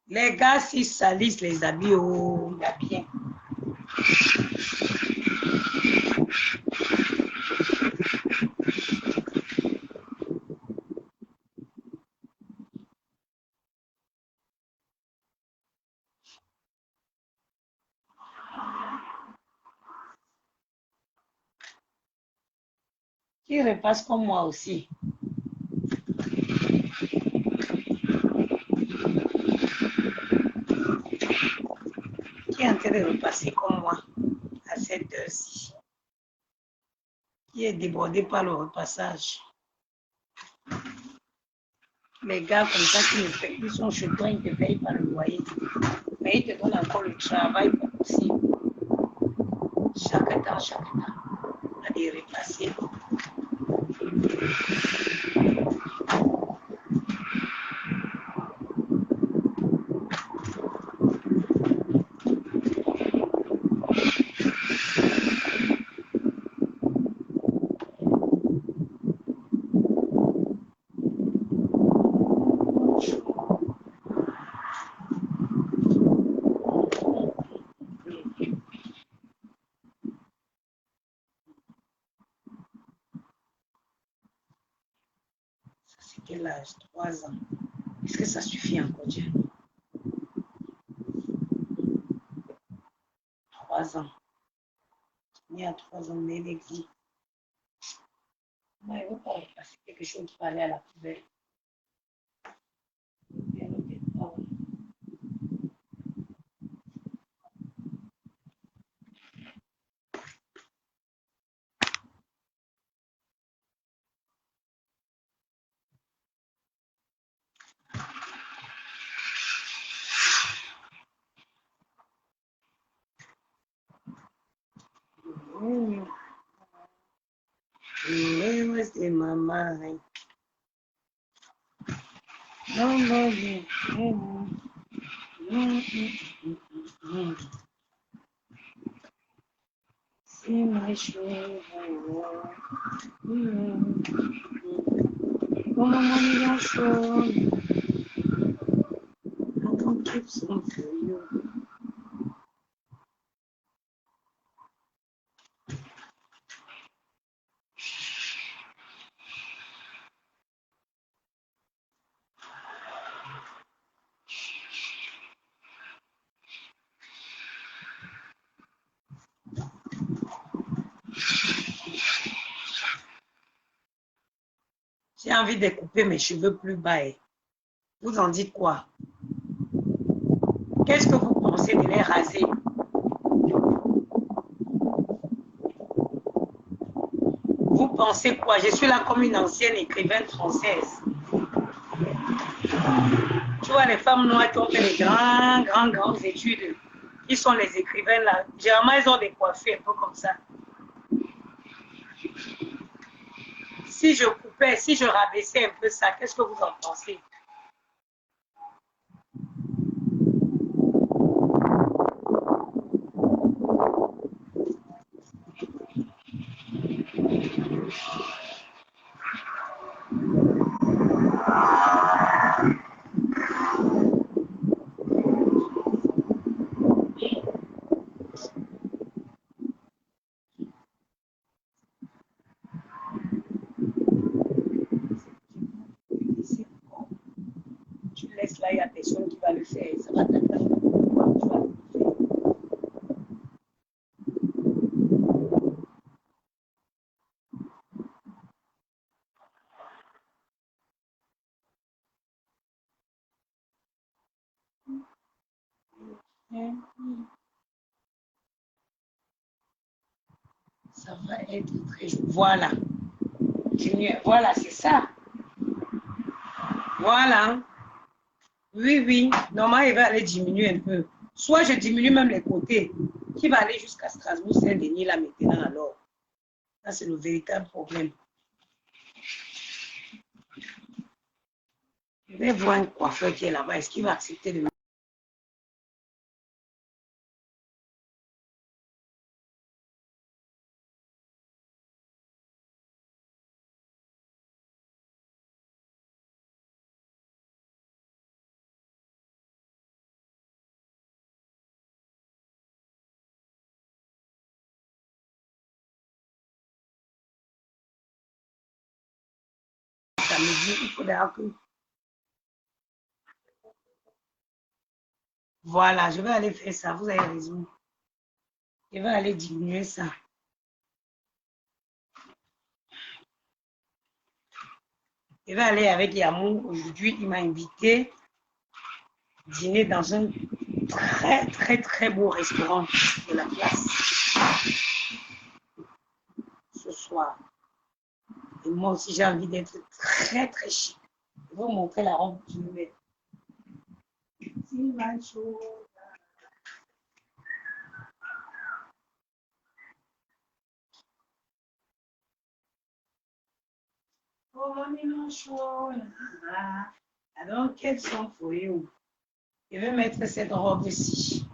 Les gars, s'ils salissent les habits, oh, il y a bien. Qui repasse comme moi aussi. Qui est en train de repasser comme moi à cette heure-ci. Qui est débordé par le repassage. Les gars comme ça qui sont chez toi, ils ne te payent pas le loyer. Mais ils te donnent encore le travail pas possible. Chaque temps, à les repasser. C'est quel âge? 3 ans. Est-ce que ça suffit encore, Dieu? 3 ans. Il y a 3 ans, mais il existe. Moi, il ne veut pas repasser quelque chose qui va aller à la poubelle. Where was in my mind? Nobody. See my show. Oh, my money don't show. I don't keep some for you. J'ai envie de couper mes cheveux plus bas. Vous en dites quoi? Qu'est-ce que vous pensez de les raser? Vous pensez quoi? Je suis là comme une ancienne écrivaine française. Tu vois, les femmes noires qui ont fait les grandes études, qui sont les écrivains là, généralement, elles ont des coiffures un peu comme ça. Si je coupais, si je rabaissais un peu ça, qu'est-ce que vous en pensez? Tu laisses là, il y a personne qui va le faire. Ça va t'attendre. Tu vas le faire. Ça va être très joli. Voilà. Voilà, c'est ça. Voilà. Oui, oui. Normalement, il va aller diminuer un peu. Soit je diminue même les côtés, qui va aller jusqu'à Strasbourg, Saint-Denis, là maintenant alors. Ça, c'est le véritable problème. Je vais voir un coiffeur qui est là-bas. Est-ce qu'il va accepter de me... Ça me dit, il faudra que... Voilà, je vais aller faire ça. Vous avez raison. Je vais aller diminuer ça. Je vais aller avec Yamou. Aujourd'hui, il m'a invité dîner dans un très beau restaurant de la place ce soir. Et moi aussi, j'ai envie d'être très chic. Je vais vous montrer la robe que je me mets. Alors, quels sont for you? Je vais mettre cette robe-ci.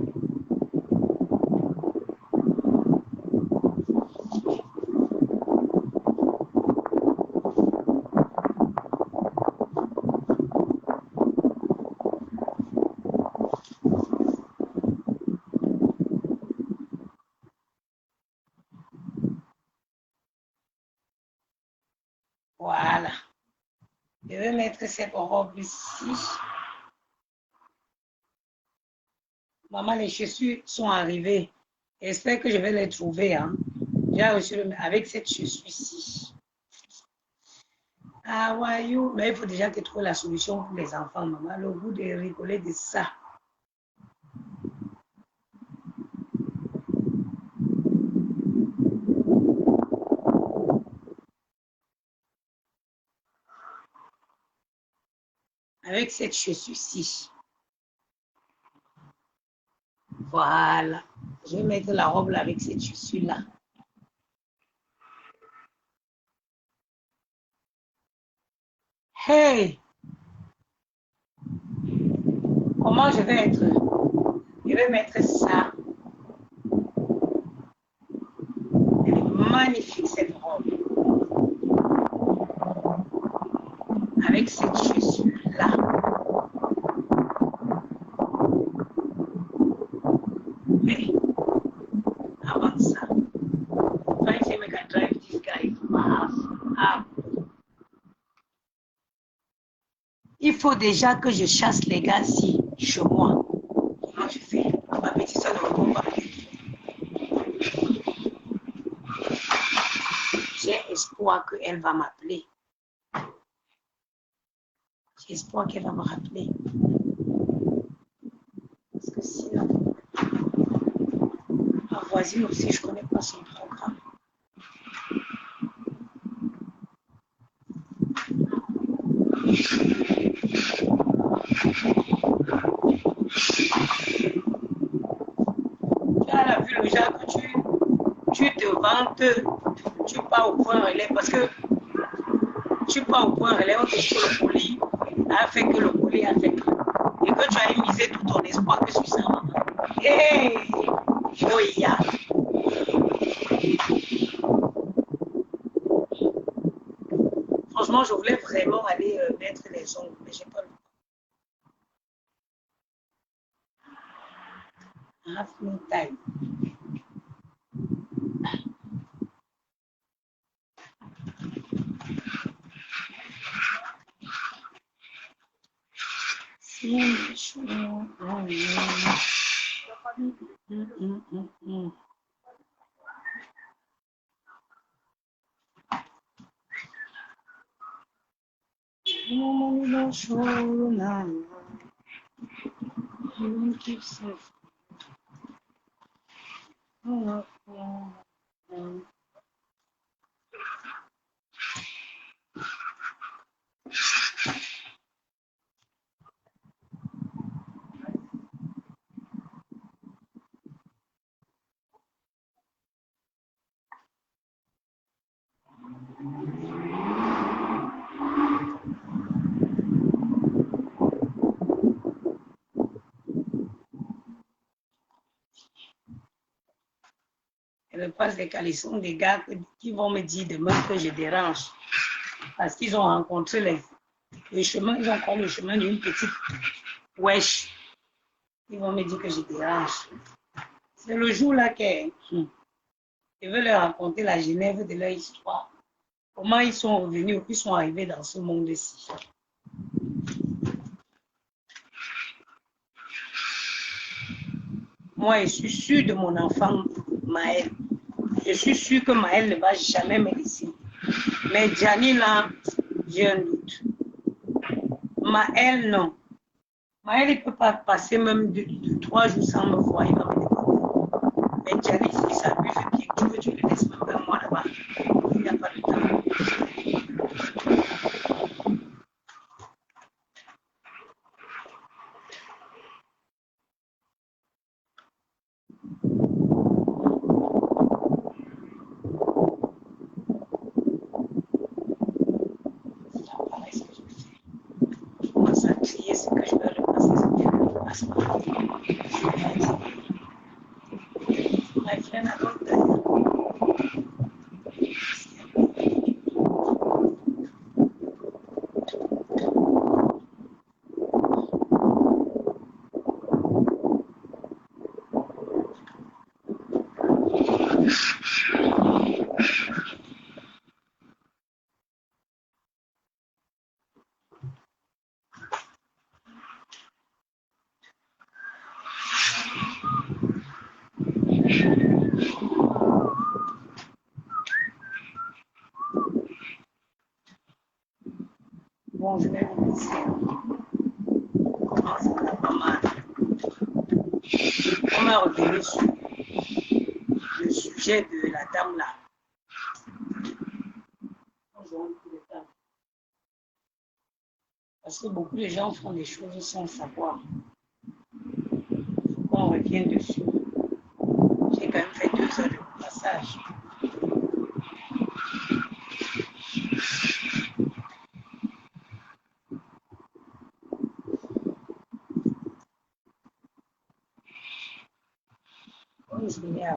Voilà. Je vais mettre cette robe-ci. Maman, les chaussures sont arrivées. J'espère que je vais les trouver. Hein. J'ai reçu avec cette chaussure-ci. Ah, voyou. Mais il faut déjà que tu trouves la solution pour les enfants, maman. Le goût de rigoler de ça. Avec cette chaussure-ci. Voilà. Je vais mettre la robe là avec cette chaussure-là. Hey! Comment je vais être? Je vais mettre ça. Elle est magnifique cette robe. Avec cette chaussure-là. Mais avant ça, quand je me drive this guy il faut déjà que je chasse les gars ici, chez moi. Comment je fais? Ma petite soeur ne répond pas. J'ai espoir qu'elle va m'appeler. J'ai espoir qu'elle va me rappeler. Parce que sinon, ma voisine aussi, je ne connais pas son programme. Tu as vu le genre que tu te vantes, tu pars au point relais parce que tu pars au point relais, on te dit que le colis a fait que le colis a fait que. Et que tu as misé tout ton espoir que sur ça. Hey! Oh, yeah. Franchement, je voulais vraiment aller mettre les ongles, mais j'ai pas le temps. Half no time. Et le pas des caleçons des gars qui vont me dire demain que je dérange. Parce qu'ils ont rencontré le chemin, ils ont pris le chemin d'une petite wesh. Ils vont me dire que je dérange. C'est le jour-là que je veux leur raconter la genève de leur histoire. Comment ils sont revenus, ils sont arrivés dans ce monde-ci. Moi, je suis sûre de mon enfant, Maël. Je suis sûre que Maël ne va jamais me laisser. Mais Gianni, là, j'ai un doute. Maël, non. Maël, il ne peut pas passer même de 3 jours sans me voir. Il va me demander. Mais Gianni, si ça lui fait bien, tu veux, tu le laisses même un mois là-bas. Il n'y a pas de temps. Je commence à crier ce que je veux repasser, ce que je ne repasse pas. My friend, I don't die. Bon, je vais vous laisser. Ça va pas mal. On m'a revenu sur le sujet de la dame là. Parce que beaucoup de gens font des choses sans savoir. Il faut qu'on revienne dessus. J'ai quand même fait 2 heures de passage. Bonne journée à